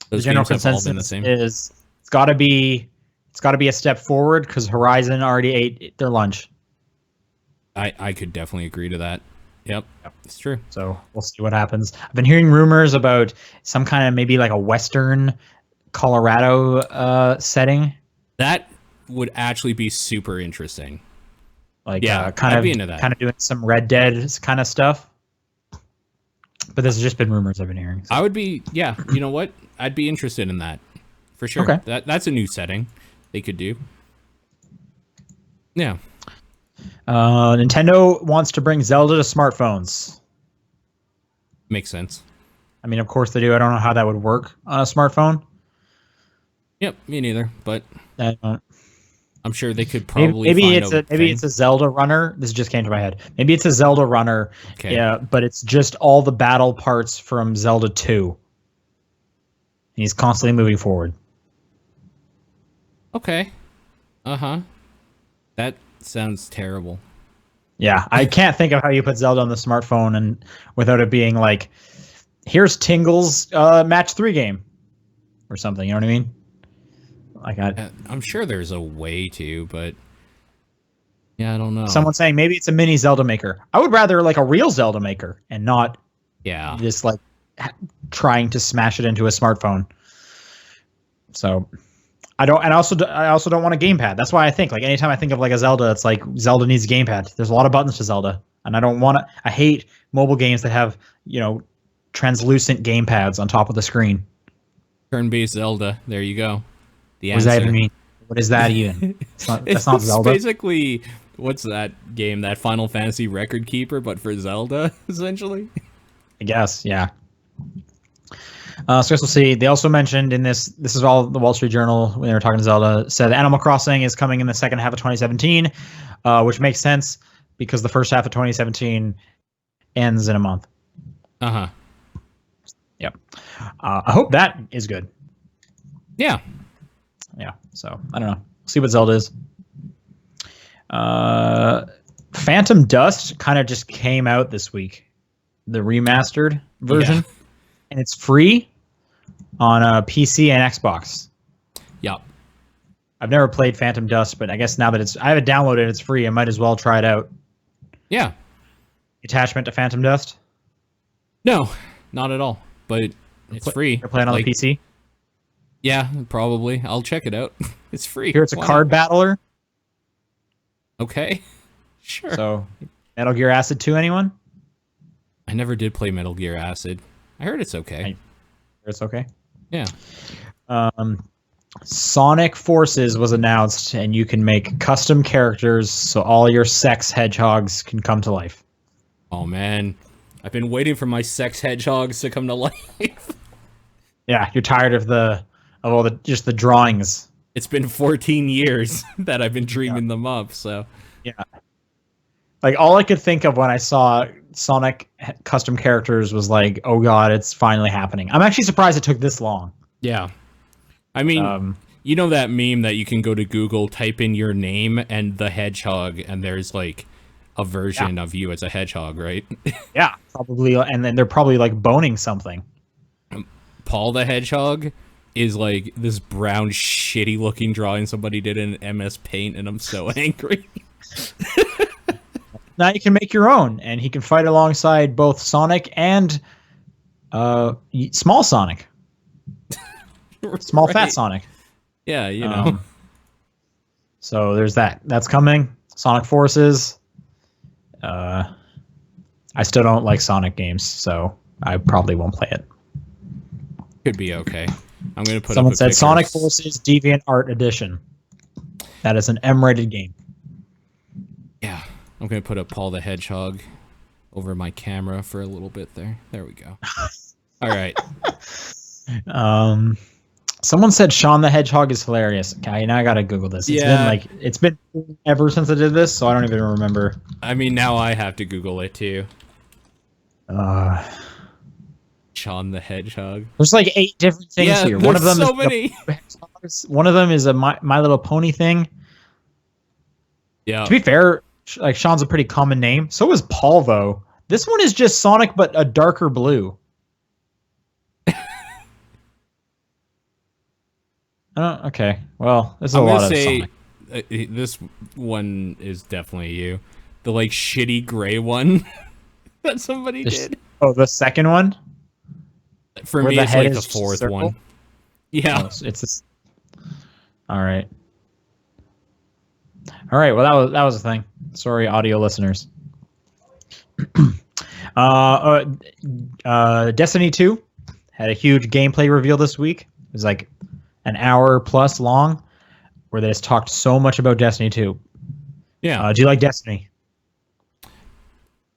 Those the general games have all been the consensus same. is it's got to be a step forward because Horizon already ate their lunch. I could definitely agree to that. Yep, it's true. So we'll see what happens. I've been hearing rumors about some kind of maybe like a Western Colorado setting. That would actually be super interesting. Like I'd be into that. kind of doing some Red Dead kind of stuff. But this has just been rumors I've been hearing. So. I would be, yeah. You know what? I'd be interested in that for sure. Okay. That's a new setting they could do. Yeah. Nintendo wants to bring Zelda to smartphones. Makes sense. I mean, of course they do. I don't know how that would work on a smartphone. Yep, me neither. But I don't. I'm sure they could probably maybe find it's a Zelda runner. This just came to my head. Maybe it's a Zelda runner. Okay. Yeah, but it's just all the battle parts from Zelda 2. He's constantly moving forward. Okay. Uh-huh. That sounds terrible. Yeah, I can't think of how you put Zelda on the smartphone and without it being like, here's Tingle's match 3 game or something. You know what I mean? Like I'm sure there's a way to, but yeah, I don't know. Someone saying maybe it's a mini Zelda maker. I would rather like a real Zelda maker and not just like trying to smash it into a smartphone. So I also don't want a gamepad. That's why I think like anytime I think of like a Zelda, it's like Zelda needs a gamepad. There's a lot of buttons to Zelda, and I don't want to. I hate mobile games that have translucent gamepads on top of the screen. Turn-based Zelda. There you go. What does that even mean? What is that even? That's not Zelda. Basically, what's that game? That Final Fantasy Record Keeper, but for Zelda, essentially. I guess, yeah. So I guess we'll see. They also mentioned in this is all the Wall Street Journal when they were talking to Zelda, said Animal Crossing is coming in the second half of 2017, which makes sense because the first half of 2017 ends in a month. Uh-huh. Yep. I hope that is good. Yeah. Yeah. So I don't know. See what Zelda is. Phantom Dust kind of just came out this week, the remastered version, and it's free on PC and Xbox. Yep. I've never played Phantom Dust, but I guess now that I have it downloaded, it's free. I might as well try it out. Yeah. Attachment to Phantom Dust? No, not at all. But it's free. You're playing on the PC? Yeah, probably. I'll check it out. It's free. Here it's a card battler. Okay. Sure. So, Metal Gear Acid 2, anyone? I never did play Metal Gear Acid. I heard it's okay. It's okay? Yeah. Sonic Forces was announced, and you can make custom characters so all your sex hedgehogs can come to life. Oh, man. I've been waiting for my sex hedgehogs to come to life. Yeah, you're tired of all the drawings. It's been 14 years that I've been dreaming them up, so. Yeah. Like, all I could think of when I saw Sonic custom characters was like, oh god, it's finally happening. I'm actually surprised it took this long. Yeah. I mean, you know that meme that you can go to Google, type in your name and the hedgehog, and there's like a version of you as a hedgehog, right? Yeah, probably. And then they're probably like boning something. Paul the Hedgehog is like this brown, shitty looking drawing somebody did in MS Paint, and I'm so angry. now you can make your own, and he can fight alongside both Sonic and small Sonic, small Right. fat Sonic. Yeah, you know. So there's that. That's coming. Sonic Forces. I still don't like Sonic games, so I probably won't play it. Could be okay. I'm gonna put Someone up a said picture Sonic of- Forces Deviant Art Edition. That is an M-rated game. Yeah, I'm gonna put up Paul the Hedgehog over my camera for a little bit there. There we go. All right. Someone said Shaun the Hedgehog is hilarious. Okay, now I gotta Google this. It's been ever since I did this, so I don't even remember. I mean, now I have to Google it too. Shaun the Hedgehog. There's like 8 different things here. One of them so many. One of them is a My Little Pony thing. Yeah. To be fair, like Sean's a pretty common name. So is Paul, though. This one is just Sonic, but a darker blue. Okay. Well, there's a lot of Sonic. This one is definitely you. The like shitty gray one that somebody did. Oh, the second one? For me, it's like the fourth one. Yeah. Oh, it's all right. All right. Well, that was a thing. Sorry, audio listeners. Destiny 2 had a huge gameplay reveal this week. It was like an hour plus long, where they just talked so much about Destiny 2. Yeah. Do you like Destiny?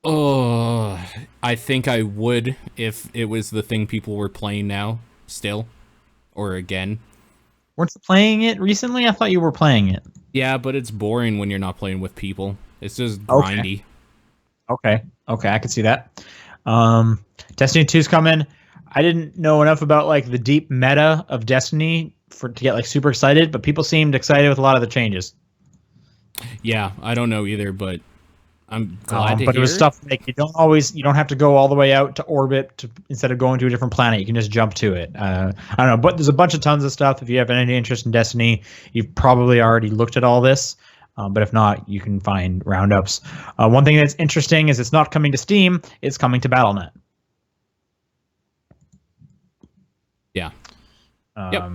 Oh, I think I would if it was the thing people were playing now, still, or again. Weren't you playing it recently? I thought you were playing it. Yeah, but it's boring when you're not playing with people. It's just grindy. Okay, I can see that. Destiny 2's coming. I didn't know enough about like the deep meta of Destiny to get like super excited, but people seemed excited with a lot of the changes. Yeah, I don't know either, but I'm glad to but hear. It was stuff like you don't have to go all the way out to orbit instead of going to a different planet. You can just jump to it. I don't know, but there's a bunch of tons of stuff. If you have any interest in Destiny, you've probably already looked at all this. But if not, you can find roundups. One thing that's interesting is it's not coming to Steam; it's coming to Battle.net. Yeah. Yep.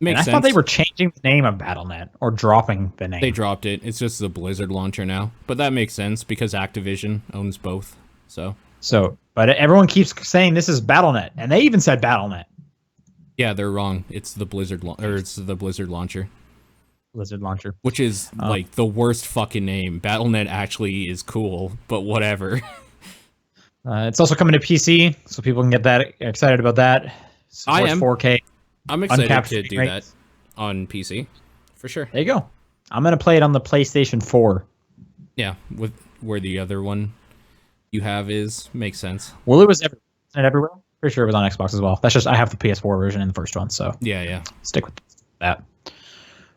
Makes sense. I thought they were changing the name of Battle.net or dropping the name. They dropped it. It's just the Blizzard launcher now. But that makes sense because Activision owns both. But everyone keeps saying this is Battle.net, and they even said Battle.net. Yeah, they're wrong. It's the Blizzard it's the Blizzard launcher. Blizzard launcher, which is like the worst fucking name. Battle.net actually is cool, but whatever. It's also coming to PC, so people can get that excited about that. I am 4K. I'm excited to do that on PC, for sure. There you go. I'm gonna play it on the PlayStation 4. Yeah, with where the other one you have makes sense. Well, it was everywhere. Pretty sure it was on Xbox as well. That's just I have the PS4 version in the first one, so yeah. Stick with that.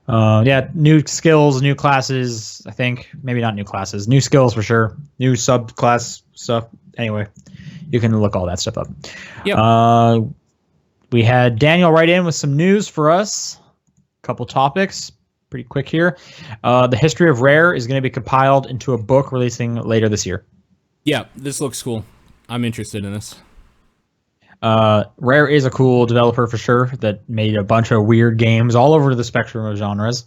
Yeah, new skills, new classes. I think maybe not new classes, new skills for sure. New subclass stuff. Anyway, you can look all that stuff up. Yeah. We had Daniel write in with some news for us. A couple topics, pretty quick here. The history of Rare is going to be compiled into a book releasing later this year. Yeah, this looks cool. I'm interested in this. Rare is a cool developer for sure that made a bunch of weird games all over the spectrum of genres.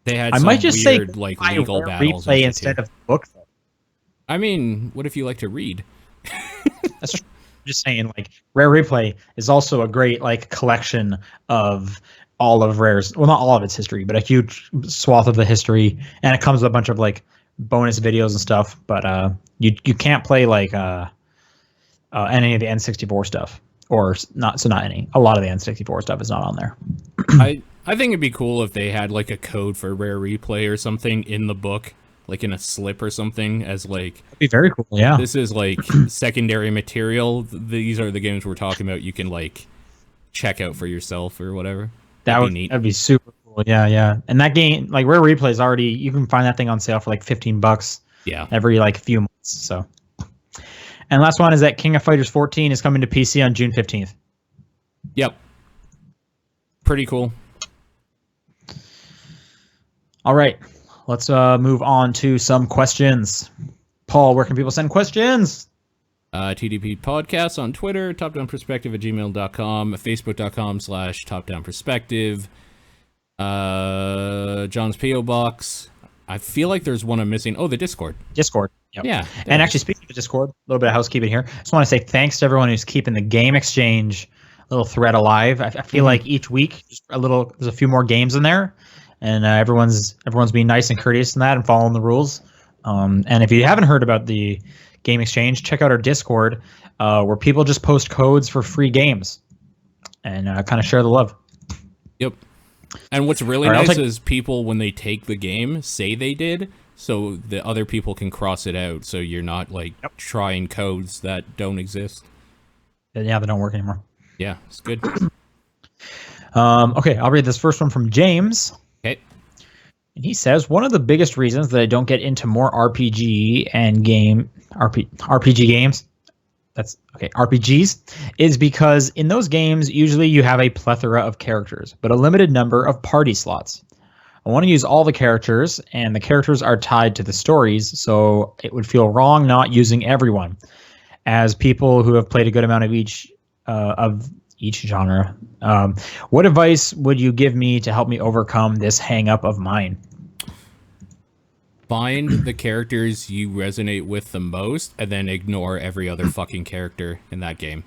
They had I some might just weird, say like legal battles replay instead of the book. Though. I mean, what if you like to read? That's just saying, like Rare Replay is also a great like collection of all of Rare's, well, not all of its history, but a huge swath of the history, and it comes with a bunch of like bonus videos and stuff. But you can't play like any of the N64 stuff, or not any. A lot of the N64 stuff is not on there. I think it'd be cool if they had like a code for Rare Replay or something in the book, like in a slip or something, as like that'd be very cool. Yeah, this is like secondary material. These are the games we're talking about. You can like check out for yourself or whatever. That'd be neat. That'd be super cool. Yeah. And that game, like Rare Replay, is already, you can find that thing on sale for like $15. Yeah. Every like few months. So. And last one is that King of Fighters 14 is coming to PC on June 15th. Yep. Pretty cool. All right. Let's move on to some questions. Paul, where can people send questions? TDP Podcast on Twitter, topdownperspective@gmail.com, facebook.com/topdownperspective, John's P.O. Box. I feel like there's one I'm missing. Oh, the Discord. Discord. Yep. Yeah. And actually, speaking of the Discord, a little bit of housekeeping here. Just want to say thanks to everyone who's keeping the Game Exchange little thread alive. I feel like each week, there's a few more games in there, and everyone's being nice and courteous in that and following the rules. And if you haven't heard about the Game Exchange, check out our Discord, where people just post codes for free games and kind of share the love. Yep. And what's really nice is people, when they take the game, say they did, so the other people can cross it out, so you're not like trying codes that don't exist. Yeah, they don't work anymore. Yeah, it's good. Okay, I'll read this first one from James. Okay. And he says, one of the biggest reasons that I don't get into more RPG games, RPGs, is because in those games, usually you have a plethora of characters, but a limited number of party slots. I want to use all the characters, and the characters are tied to the stories, so it would feel wrong not using everyone. As people who have played a good amount of each genre, what advice would you give me to help me overcome this hang-up of mine? Find the characters you resonate with the most, and then ignore every other fucking character in that game.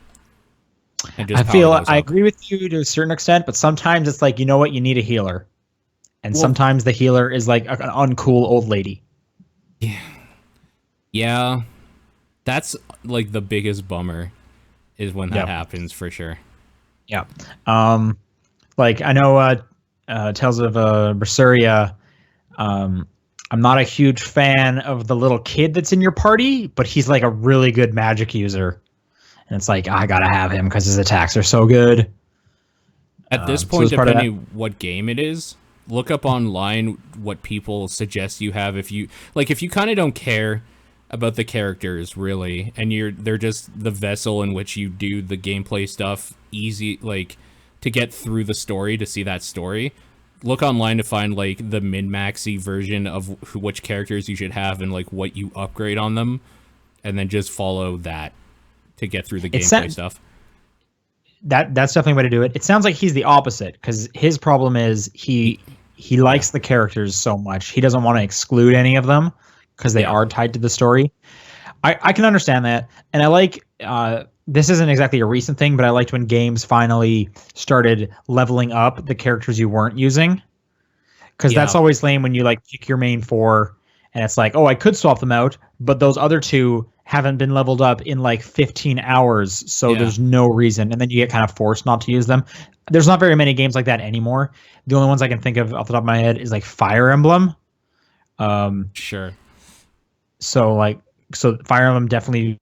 And just I agree with you to a certain extent, but sometimes it's like, you know what, you need a healer. And sometimes the healer is like an uncool old lady. Yeah. That's like the biggest bummer is when that happens, for sure. Yeah. Like I know Tales of Berseria, I'm not a huge fan of the little kid that's in your party, but he's like a really good magic user. And it's like, I gotta have him because his attacks are so good. At this point, depending what game it is, look up online what people suggest you have. If you kind of don't care about the characters really, and they're just the vessel in which you do the gameplay stuff easy, like to get through the story, to see that story, look online to find like the min-maxy version of which characters you should have and like what you upgrade on them, and then just follow that to get through the gameplay stuff. That's definitely a way to do it. It sounds like he's the opposite, because his problem is he likes the characters so much. He doesn't want to exclude any of them because they are tied to the story. I can understand that. And I like, this isn't exactly a recent thing, but I liked when games finally started leveling up the characters you weren't using. Because that's always lame when you like pick your main four and it's like, oh, I could swap them out, but those other two haven't been leveled up in like 15 hours, so there's no reason. And then you get kind of forced not to use them. There's not very many games like that anymore. The only ones I can think of off the top of my head is like Fire Emblem. Sure. So Fire Emblem definitely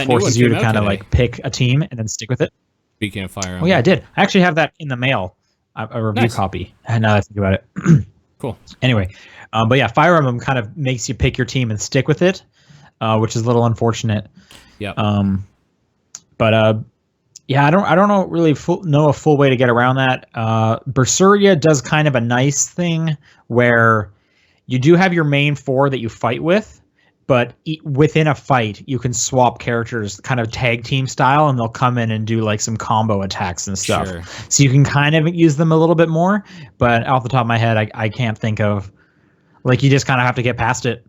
forces you to kind of like pick a team and then stick with it. Speaking of Fire Emblem. Oh yeah, I did. I actually have that in the mail, a review copy. Now that I think about it. Cool. Anyway, but yeah, Fire Emblem kind of makes you pick your team and stick with it, which is a little unfortunate. Yeah. Yeah, I don't know really know a full way to get around that. Berseria does kind of a nice thing where you do have your main four that you fight with, but within a fight you can swap characters, kind of tag team style, and they'll come in and do like some combo attacks and stuff. Sure. So you can kind of use them a little bit more. But off the top of my head, I can't think of, like, you just kind of have to get past it.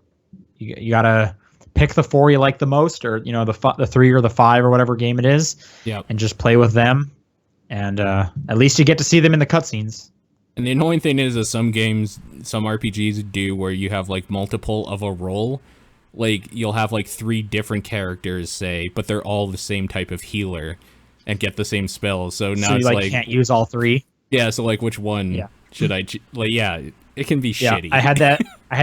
You gotta pick the four you like the most, or the 3 or the 5 or whatever game it is, and just play with them. And at least you get to see them in the cutscenes. And the annoying thing is that some games, some RPGs do where you have like multiple of a role. Like you'll have like 3 different characters, say, but they're all the same type of healer and get the same spells. So now it's like can't use all 3. Yeah. So like, which one should I like? Yeah, it can be shitty. I had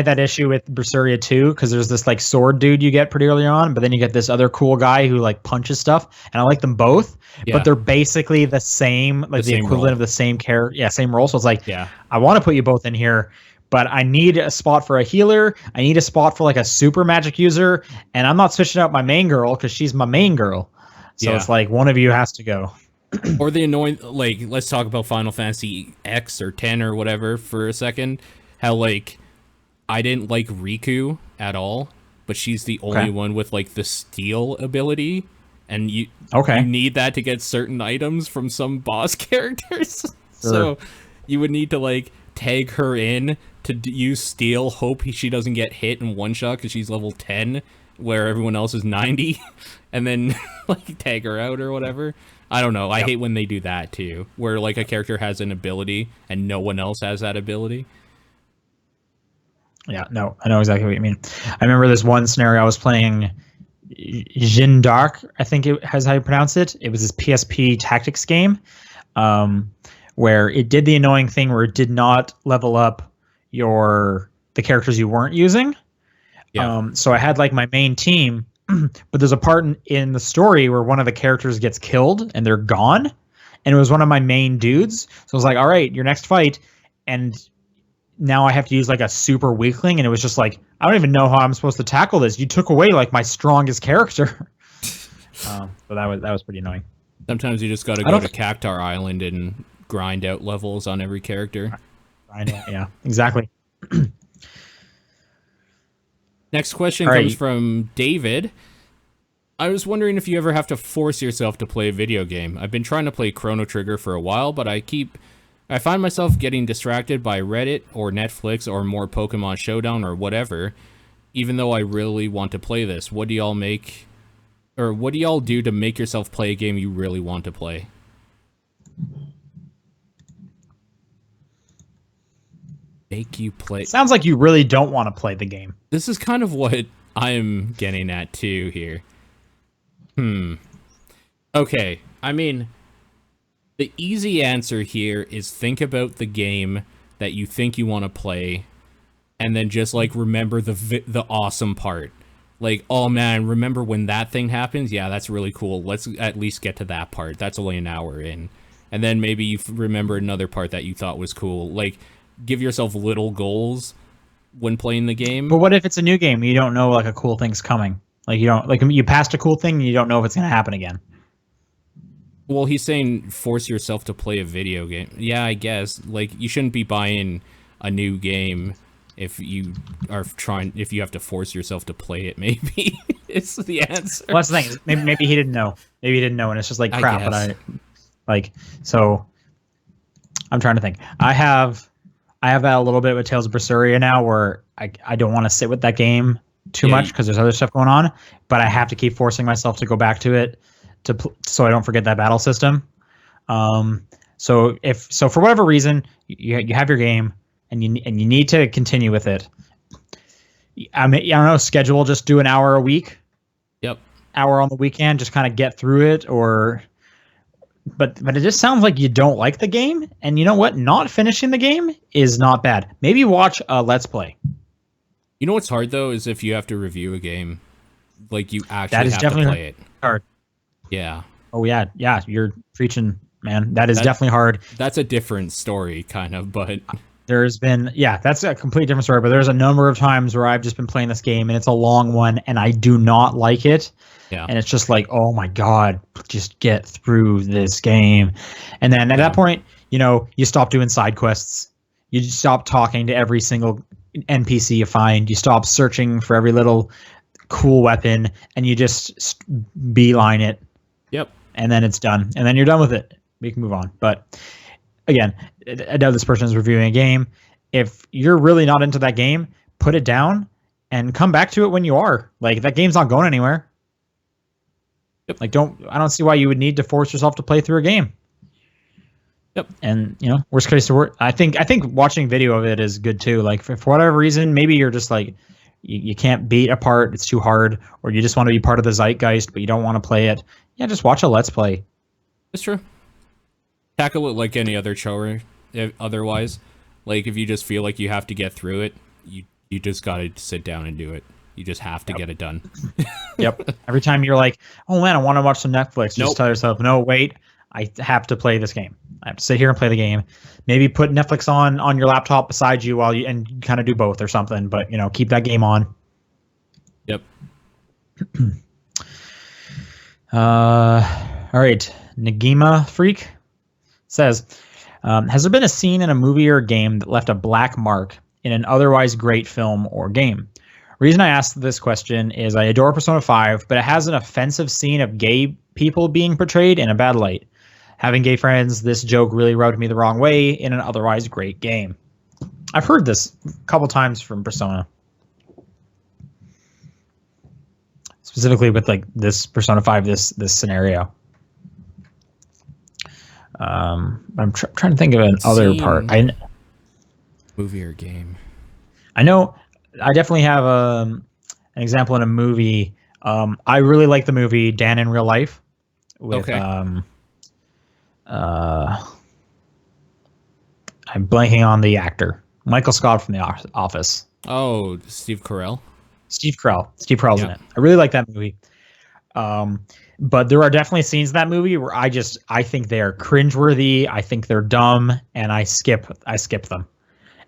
that issue with Berseria 2, because there's this like sword dude you get pretty early on, but then you get this other cool guy who like punches stuff, and I like them both, but they're basically the same, like the equivalent role of the same character. Yeah, same role. So it's like, I want to put you both in here, but I need a spot for a healer. I need a spot for like a super magic user, and I'm not switching out my main girl because she's my main girl. So it's like one of you has to go. Or the annoying, like, let's talk about Final Fantasy X or 10 or whatever for a second. How like I didn't like Riku at all, but she's the only one with like the steal ability, and you need that to get certain items from some boss characters. So you would need to like tag her in to use steal, hope she doesn't get hit in one shot because she's level 10 where everyone else is 90, and then like tag her out or whatever. I don't know. I hate when they do that too, where like a character has an ability and no one else has that ability. Yeah, no, I know exactly what you mean. I remember this one scenario I was playing Jeanne d'Arc, I think it has how you pronounce it. It was this PSP tactics game where it did the annoying thing where it did not level up the characters you weren't using. Yeah. So I had like my main team, but there's a part in the story where one of the characters gets killed and they're gone. And it was one of my main dudes. So I was like, all right, your next fight. And now I have to use like a super weakling. And it was just like, I don't even know how I'm supposed to tackle this. You took away like my strongest character. So that was pretty annoying. Sometimes you just got to go to Cactar Island and grind out levels on every character. Yeah, exactly. Next question comes from David. I was wondering if you ever have to force yourself to play a video game. I've been trying to play Chrono Trigger for a while, but I find myself getting distracted by Reddit or Netflix or more Pokemon Showdown or whatever, even though I really want to play this. What do y'all do to make yourself play a game you really want to play? Make you play. Sounds like you really don't want to play the game. This is kind of what I'm getting at too here. Okay, I mean, the easy answer here is think about the game that you think you want to play, and then just like remember the awesome part. Like, oh man, remember when that thing happens? Yeah, that's really cool. Let's at least get to that part. That's only an hour in. And then maybe you remember another part that you thought was cool. Like, give yourself little goals when playing the game. But what if it's a new game? You don't know like a cool thing's coming. Like you passed a cool thing and you don't know if it's going to happen again. Well, he's saying force yourself to play a video game. Yeah, I guess. Like, you shouldn't be buying a new game if you have to force yourself to play it, maybe. It's the answer. Well, that's the thing. Maybe he didn't know. Maybe he didn't know and it's just like crap. So I'm trying to think. I have that a little bit with Tales of Berseria now where I don't want to sit with that game too much because there's other stuff going on, but I have to keep forcing myself to go back to it so I don't forget that battle system. So for whatever reason you have your game and you need to continue with it. I don't know, schedule just do an hour a week. Yep. Hour on the weekend, just kind of get through it But it just sounds like you don't like the game, and you know what? Not finishing the game is not bad. Maybe watch a Let's Play. You know what's hard though is if you have to review a game, like you actually that is have definitely to play it. Hard. Yeah. Oh yeah. You're preaching, man. That's definitely hard. That's a different story, kind of, but there's been that's a completely different story. But there's a number of times where I've just been playing this game and it's a long one, and I do not like it. Yeah. And it's just like, oh my God, just get through this game. And then at that point, you stop doing side quests. You just stop talking to every single NPC you find. You stop searching for every little cool weapon, and you just beeline it. Yep. And then it's done. And then you're done with it. We can move on. But again, I know this person is reviewing a game. If you're really not into that game, put it down and come back to it when you are. Like, that game's not going anywhere. Yep. Like, I don't see why you would need to force yourself to play through a game. Yep. And worst case to worst, I think watching video of it is good too. Like, for whatever reason, maybe you're just like you can't beat a part, it's too hard, or you just want to be part of the zeitgeist, but you don't want to play it. Yeah, just watch a Let's Play. That's true. Tackle it like any other chore. Otherwise, like if you just feel like you have to get through it, you just gotta sit down and do it. You just have to get it done. Yep. Every time you're like, oh man, I want to watch some Netflix, just tell yourself, no, wait, I have to play this game. I have to sit here and play the game. Maybe put Netflix on your laptop beside you while you kind of do both or something, but keep that game on. Yep. All right. Nagima Freak says, has there been a scene in a movie or game that left a black mark in an otherwise great film or game? Reason I asked this question is I adore Persona 5, but it has an offensive scene of gay people being portrayed in a bad light. Having gay friends, this joke really rubbed me the wrong way in an otherwise great game. I've heard this a couple times from Persona. Specifically with like this Persona 5, this scenario. I'm trying to think of another part. Movie or game? I know I definitely have an example in a movie. I really like the movie Dan in Real Life with I'm blanking on the actor. Michael Scott from The Office. Oh, Steve Carell. Steve Carell's in it. I really like that movie. But there are definitely scenes in that movie where I think they are cringeworthy. I think they're dumb, and I skip them.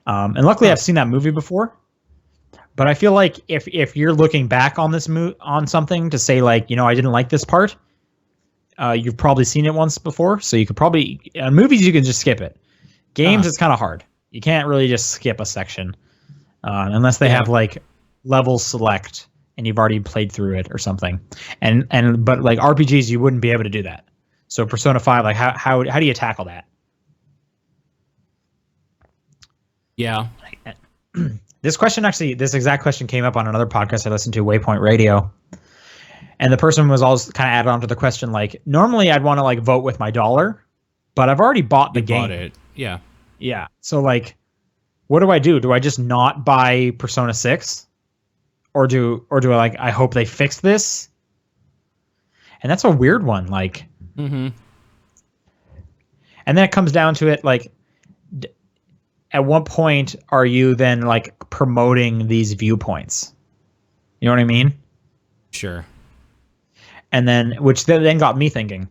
And luckily, I've seen that movie before. But I feel like if you're looking back on this on something to say like, I didn't like this part, you've probably seen it once before, so you could probably movies you can just skip it. Games it's kind of hard. You can't really just skip a section unless they have like level select and you've already played through it or something. But like RPGs, you wouldn't be able to do that. So Persona 5, like how do you tackle that? Yeah. This exact question came up on another podcast I listened to, Waypoint Radio. And the person was also kind of added on to the question, like, normally I'd want to like vote with my dollar, but I've already bought the game. Bought it. Yeah. Yeah. So like, what do I do? Do I just not buy Persona 6? Or do I like, I hope they fix this? And that's a weird one. Like, and then it comes down to it, like, at what point are you then like promoting these viewpoints? You know what I mean? Sure. And then, which then got me thinking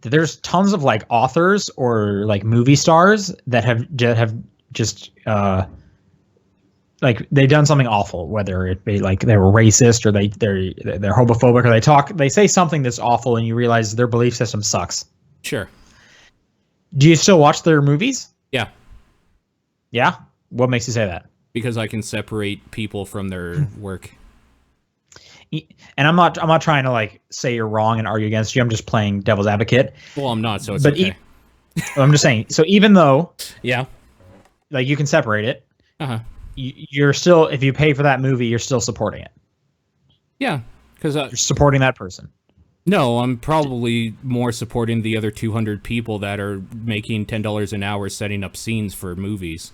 that there's tons of like authors or like movie stars that have just like they've done something awful, whether it be like they were racist or they're homophobic or they say something that's awful and you realize their belief system sucks. Sure. Do you still watch their movies? Yeah. Yeah? What makes you say that? Because I can separate people from their work. And I'm not trying to like say you're wrong and argue against you. I'm just playing devil's advocate. Well, I'm not, so it's okay. I'm just saying. So even though, yeah, like you can separate it. You're still, if you pay for that movie, you're still supporting it. Yeah, because you're supporting that person. No, I'm probably more supporting the other 200 people that are making $10 an hour setting up scenes for movies.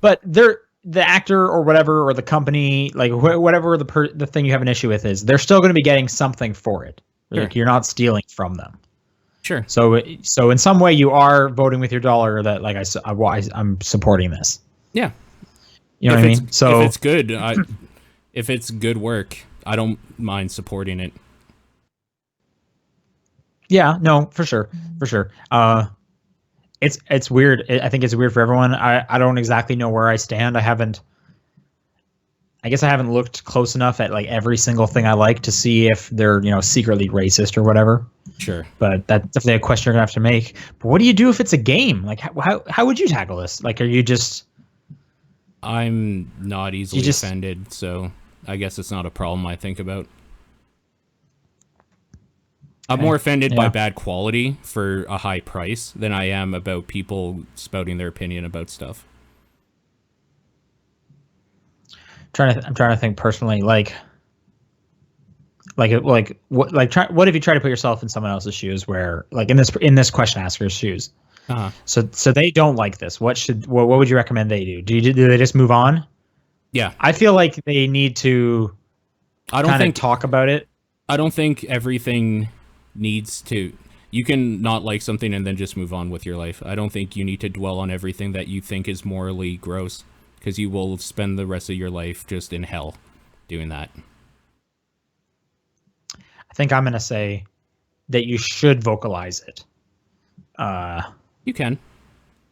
But the actor or whatever, or the company, like whatever the thing you have an issue with is, they're still going to be getting something for it. Sure. Like you're not stealing from them. Sure. So in some way you are voting with your dollar that like I'm supporting this. Yeah. You know what I mean? So if it's good, if it's good work, I don't mind supporting it. Yeah, no, for sure. It's weird. I think it's weird for everyone. I don't exactly know where I stand. I guess I haven't looked close enough at like every single thing I like to see if they're, secretly racist or whatever. Sure. But that's definitely a question you're gonna have to make. But what do you do if it's a game? Like how would you tackle this? Like, are you just... I'm not easily offended, so I guess it's not a problem I think about. I'm more offended by bad quality for a high price than I am about people spouting their opinion about stuff. I'm trying to think personally, what if you try to put yourself in someone else's shoes, where like in this question asker's shoes. So they don't like this. What would you recommend they do? Do they just move on? Yeah. I feel like they need to talk about it. I don't think everything needs to... You can not like something and then just move on with your life. I don't think you need to dwell on everything that you think is morally gross, because you will spend the rest of your life just in hell doing that. I think I'm going to say that you should vocalize it. You can.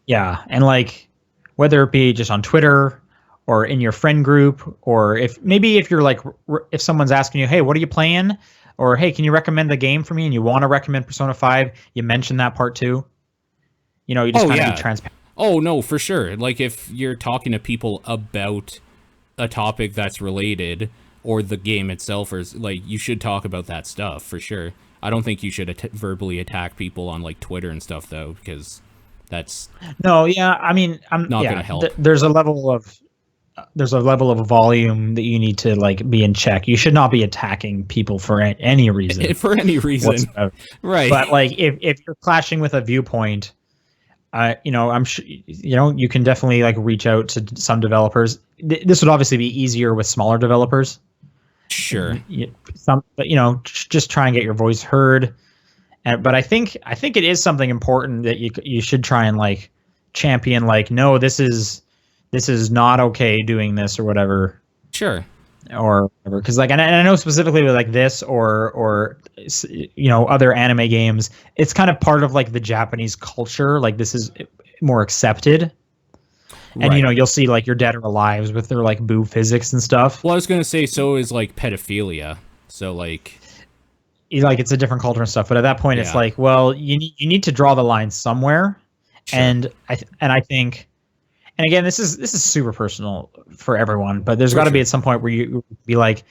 Yeah, and like whether it be just on Twitter or in your friend group, or if you're like, if someone's asking you, hey, what are you playing? Or, hey, can you recommend the game for me? And you want to recommend Persona 5, you mention that part too. You just kind of be transparent. Oh, no, for sure. Like if you're talking to people about a topic that's related, or the game itself, or like you should talk about that stuff for sure. I don't think you should verbally attack people on like Twitter and stuff though, because that's No, yeah, I mean, not gonna help. There's a level of volume that you need to like be in check. You should not be attacking people for any reason. For any reason, whatsoever. Right? But like, if you're clashing with a viewpoint, I'm sure you can definitely like reach out to some developers. This would obviously be easier with smaller developers. Sure. But just try and get your voice heard. But I think it is something important that you should try and like champion. Like, no, this is not okay doing this or whatever. Sure. Or whatever, because like, and I know specifically with like this or other anime games, it's kind of part of like the Japanese culture. Like this is more accepted. And right. You'll see like your Dead or Alive with their like boo physics and stuff. Well, I was gonna say so is like pedophilia. So like it's a different culture and stuff. But at that point, it's like, well, you need to draw the line somewhere. Sure. And I think. And again, this is super personal for everyone, but there's got to be at some point where you be like,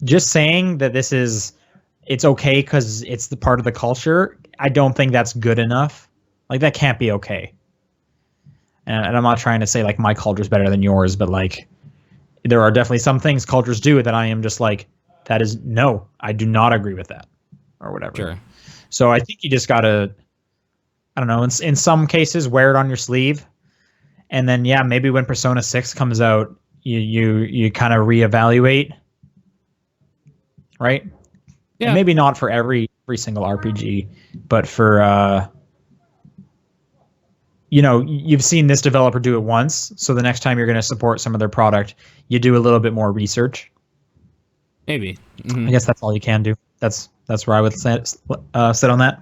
just saying that it's okay because it's the part of the culture. I don't think that's good enough. Like that can't be okay. And I'm not trying to say like my culture is better than yours, but like there are definitely some things cultures do that I am just like, that is no, I do not agree with that or whatever. Sure. So I think you just gotta, I don't know, in some cases wear it on your sleeve. And then, maybe when Persona 6 comes out, you kind of reevaluate, right? Yeah. And maybe not for every single RPG, but for, you've seen this developer do it once. So the next time you're going to support some of their product, you do a little bit more research. Maybe. Mm-hmm. I guess that's all you can do. That's where I would sit on that.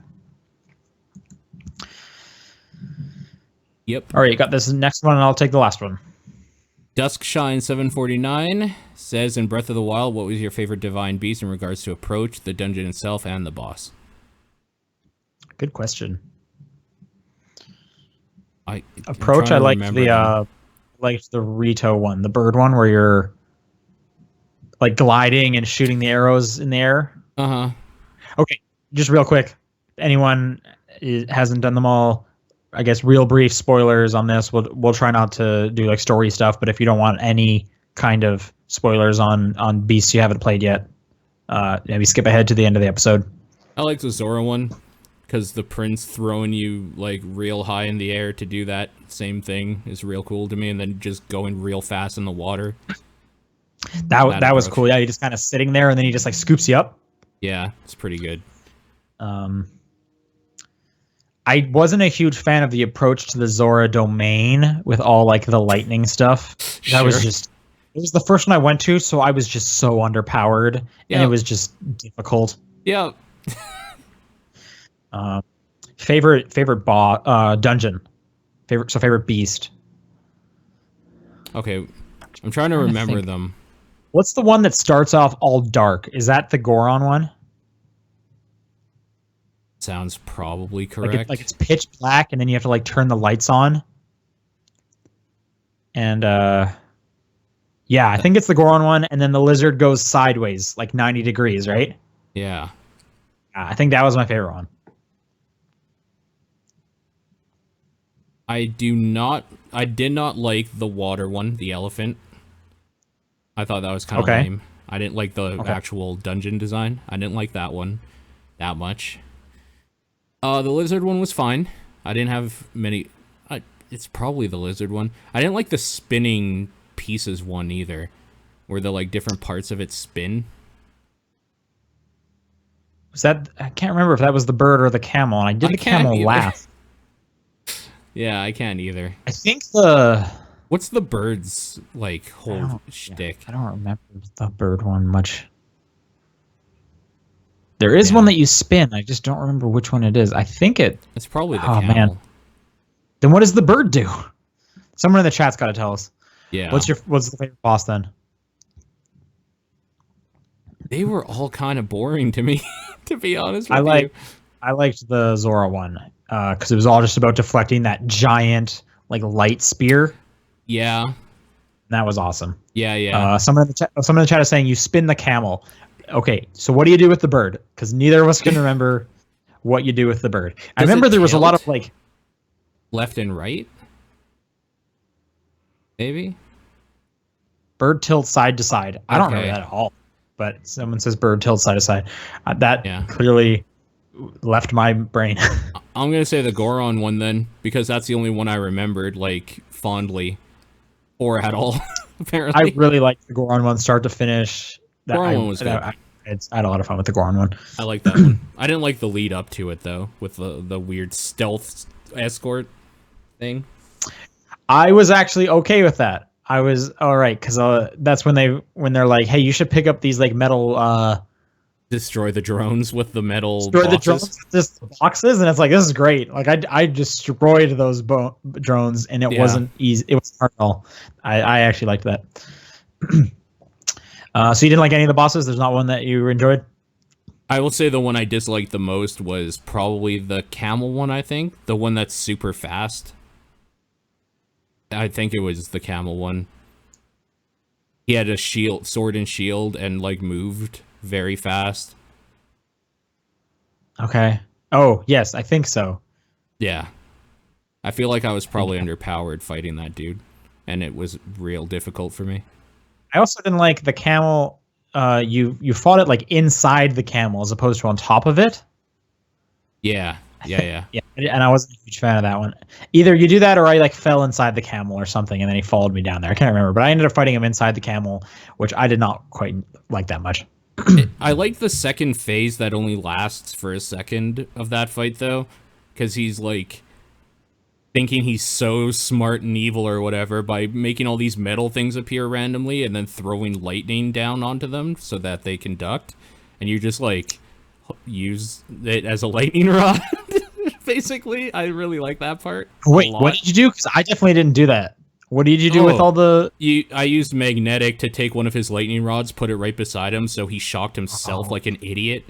Yep. All right, you got this next one, and I'll take the last one. Duskshine749 says, in Breath of the Wild, what was your favorite divine beast in regards to approach, the dungeon itself, and the boss? Good question. Approach, I liked the Rito one, the bird one, where you're like gliding and shooting the arrows in the air. Uh-huh. Okay, just real quick. Anyone hasn't done them all, I guess real brief spoilers on this. We'll try not to do like story stuff, but if you don't want any kind of spoilers on beasts you haven't played yet, maybe skip ahead to the end of the episode. I like the Zora one because the prince throwing you like real high in the air to do that same thing is real cool to me, and then just going real fast in the water. That was cool. Yeah, you're just kind of sitting there and then he just like scoops you up. Yeah, it's pretty good. I wasn't a huge fan of the approach to the Zora domain with all like the lightning stuff. That was it was the first one I went to, so I was just so underpowered and it was just difficult. Yeah. Favorite dungeon. Favorite beast. Okay. I'm trying to remember them. What's the one that starts off all dark? Is that the Goron one? Sounds probably correct. Like it's pitch black, and then you have to like turn the lights on. And I think it's the Goron one, and then the lizard goes sideways, like 90 degrees, right? Yeah. I think that was my favorite one. I did not like the water one, the elephant. I thought that was kind of lame. I didn't like the actual dungeon design. I didn't like that one that much. The lizard one was fine. I didn't have many. It's probably the lizard one. I didn't like the spinning pieces one either, where the like different parts of it spin. Was that? I can't remember if that was the bird or the camel. And I did the camel last. Yeah, I can't either. I think what's the bird's like whole shtick? I don't remember the bird one much. There is one that you spin. I just don't remember which one it is. I think it's probably the camel. Man. Then what does the bird do? Someone in the chat's got to tell us. Yeah. What's the favorite boss then? They were all kind of boring to me, to be honest with you. I liked the Zora one because it was all just about deflecting that giant like light spear. Yeah. That was awesome. Yeah, yeah. Someone in the chat is saying you spin the camel. Okay, so what do you do with the bird? Because neither of us can remember what you do with the bird. I Does remember it there was a lot of tilt? like Left and right? Maybe? bird tilt side to side. I don't remember Okay. that at all. But someone says bird tilt side to side. That Yeah. clearly left my brain. I'm gonna say the Goron one then, because that's the only one I remembered, like, fondly. Or at all, I apparently. really liked the Goron one start to finish. Goron one was good. I had a lot of fun with the Goron one. I like that one. I didn't like the lead up to it, though, with the weird stealth escort thing. I was actually okay with that. I was all right because that's when they're like, hey, you should pick up these like metal Destroy the drones with the metal destroy the boxes. drones with just boxes, and it's like this is great. Like I destroyed those drones, and it wasn't easy. It was hard at all. I actually liked that. So you didn't like any of the bosses? There's not one that you enjoyed? I will say the one I disliked the most was probably the camel one, I think. The one that's super fast. I think it was the camel one. He had a sword and shield, and like moved very fast. Okay. Oh, yes, I think so. Yeah. I feel like I was probably underpowered fighting that dude, and it was real difficult for me. I also didn't like the camel. You fought it like inside the camel as opposed to on top of it. Yeah. Yeah, and I wasn't a huge fan of that one. Either you do that, or I like fell inside the camel or something, and then he followed me down there. I can't remember, but I ended up fighting him inside the camel, which I did not quite like that much. I like the second phase that only lasts for a second of that fight, though, because he's like thinking he's so smart and evil or whatever by making all these metal things appear randomly and then throwing lightning down onto them so that they can duct, and you just like use it as a lightning rod. Basically, I really like that part. Wait, what did you do? Because I definitely didn't do that. What did you do with all the? I used magnetic to take one of his lightning rods, put it right beside him, so he shocked himself like an idiot.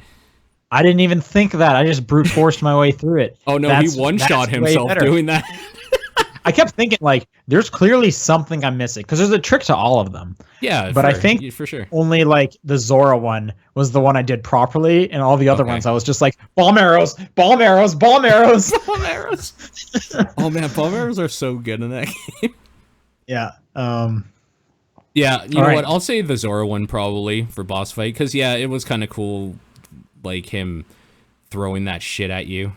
I didn't even think of that. I just brute forced my way through it. Oh no, he one-shot himself doing that. I kept thinking like, there's clearly something I'm missing because there's a trick to all of them. Yeah, but I think for sure only like the Zora one was the one I did properly, and all the other ones I was just like bomb arrows, bomb arrows, bomb arrows, bomb arrows. Oh man, bomb arrows are so good in that game. Yeah. Yeah, you know what? I'll say the Zora one probably for boss fight because yeah, it was kind of cool, like him throwing that shit at you.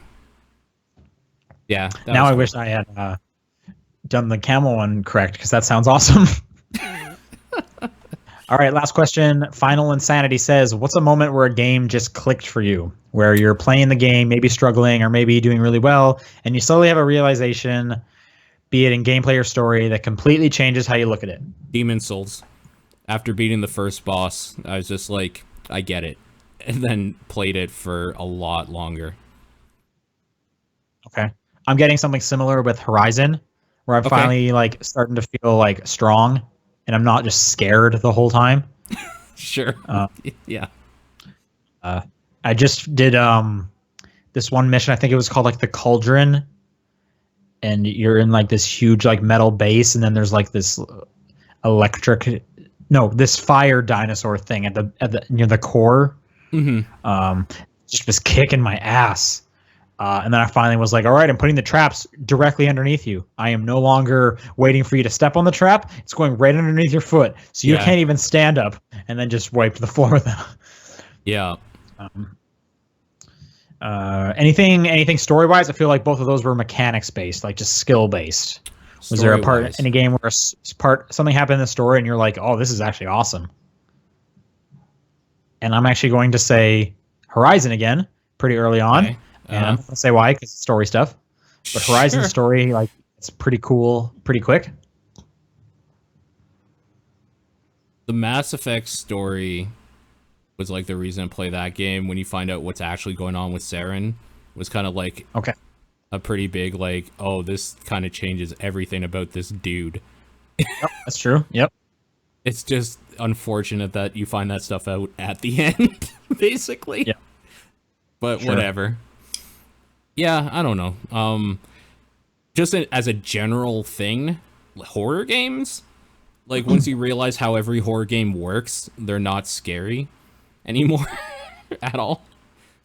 Yeah. Now I wish I had done the camel one correct because that sounds awesome. All right, last question. Final Insanity says, what's a moment where a game just clicked for you, where you're playing the game, maybe struggling or maybe doing really well, and you slowly have a realization, be it in gameplay or story, that completely changes how you look at it? Demon Souls. After beating the first boss, I was just like, I get it. And then played it for a lot longer. Okay. I'm getting something similar with Horizon, where I'm finally like starting to feel like strong, and I'm not just scared the whole time. Sure. Yeah. I just did this one mission. I think it was called like the Cauldron, and you're in like this huge like metal base, and then there's like this this fire dinosaur thing at the near the core. Mm-hmm. Just was kicking my ass. And then I finally was like, all right, I'm putting the traps directly underneath you. I am no longer waiting for you to step on the trap. It's going right underneath your foot. So you can't even stand up, and then just wiped the floor with them. Yeah. Anything story-wise? I feel like both of those were mechanics-based, like just skill-based. Was there a part in a game where something happened in the story and you're like, oh, this is actually awesome? And I'm actually going to say Horizon again, pretty early on. Okay. And I'm going to say why, because it's story stuff. But Horizon story, like, it's pretty cool, pretty quick. The Mass Effect story was like the reason to play that game. When you find out what's actually going on with Saren, was kind of like a pretty big like, oh, this kind of changes everything about this dude. Yep, that's true. Yep. It's just unfortunate that you find that stuff out at the end, basically. Yeah. But whatever. Yeah, I don't know. Just as a general thing, horror games, like once you realize how every horror game works, they're not scary anymore at all,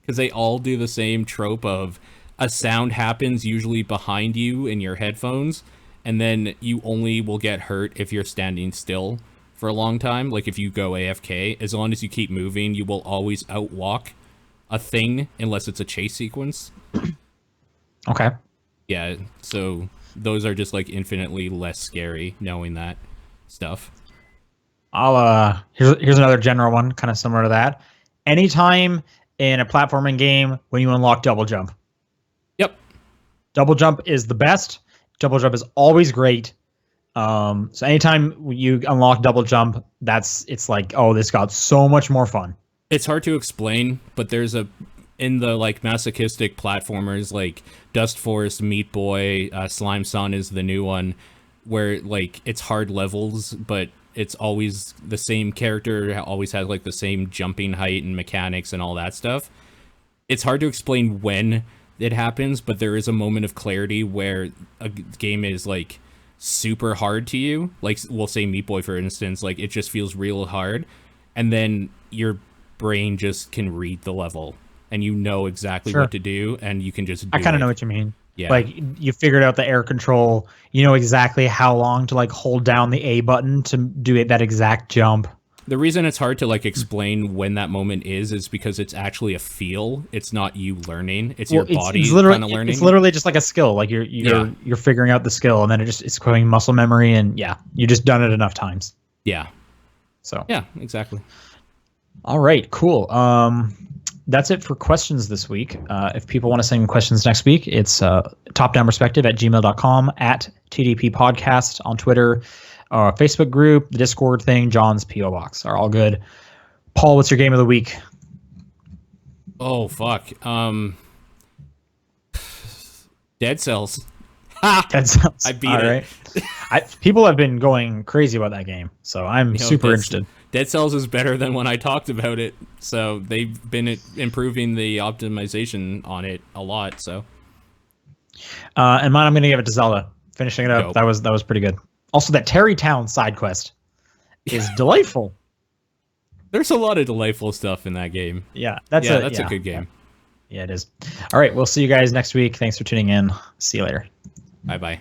because they all do the same trope of a sound happens usually behind you in your headphones, and then you only will get hurt if you're standing still for a long time. Like if you go AFK, as long as you keep moving, you will always outwalk a thing unless it's a chase sequence. Okay. Yeah, so those are just like infinitely less scary knowing that stuff. I'll here's another general one, kind of similar to that. Anytime in a platforming game when you unlock double jump. Yep. Double jump is the best. Double jump is always great. So anytime you unlock double jump, it's like, oh, this got so much more fun. It's hard to explain, but there's in the like masochistic platformers like Dust Force, Meat Boy, Slime Son is the new one, where like it's hard levels, but it's always the same character, always has like the same jumping height and mechanics and all that stuff. It's hard to explain when it happens, but there is a moment of clarity where a game is like super hard to you. Like we'll say Meat Boy, for instance, like it just feels real hard, and then your brain just can read the level and you know exactly what to do, and you can just do I kind of know what you mean. Yeah. Like you figured out the air control, you know exactly how long to like hold down the A button to do that exact jump. The reason it's hard to like explain when that moment is because it's actually a feel. It's not you learning. It's your body kind of learning. It's literally just like a skill. Like you're figuring out the skill, and then it's going muscle memory, and you just done it enough times. Yeah. So yeah, exactly. All right, cool. That's it for questions this week. If people want to send questions next week, it's topdownperspective@gmail.com, at TDP Podcast on Twitter, Facebook group, the Discord thing, John's P.O. Box are all good. Paul, what's your game of the week? Oh, fuck. Dead Cells. Dead Cells. I beat it. Right. People have been going crazy about that game, so I'm super interested. Dead Cells is better than when I talked about it, so they've been improving the optimization on it a lot. So, and mine, I'm going to give it to Zelda. Finishing it up, Dope. that was pretty good. Also, that Terrytown side quest is delightful. There's a lot of delightful stuff in that game. Yeah, that's a good game. Yeah, it is. All right, we'll see you guys next week. Thanks for tuning in. See you later. Bye-bye.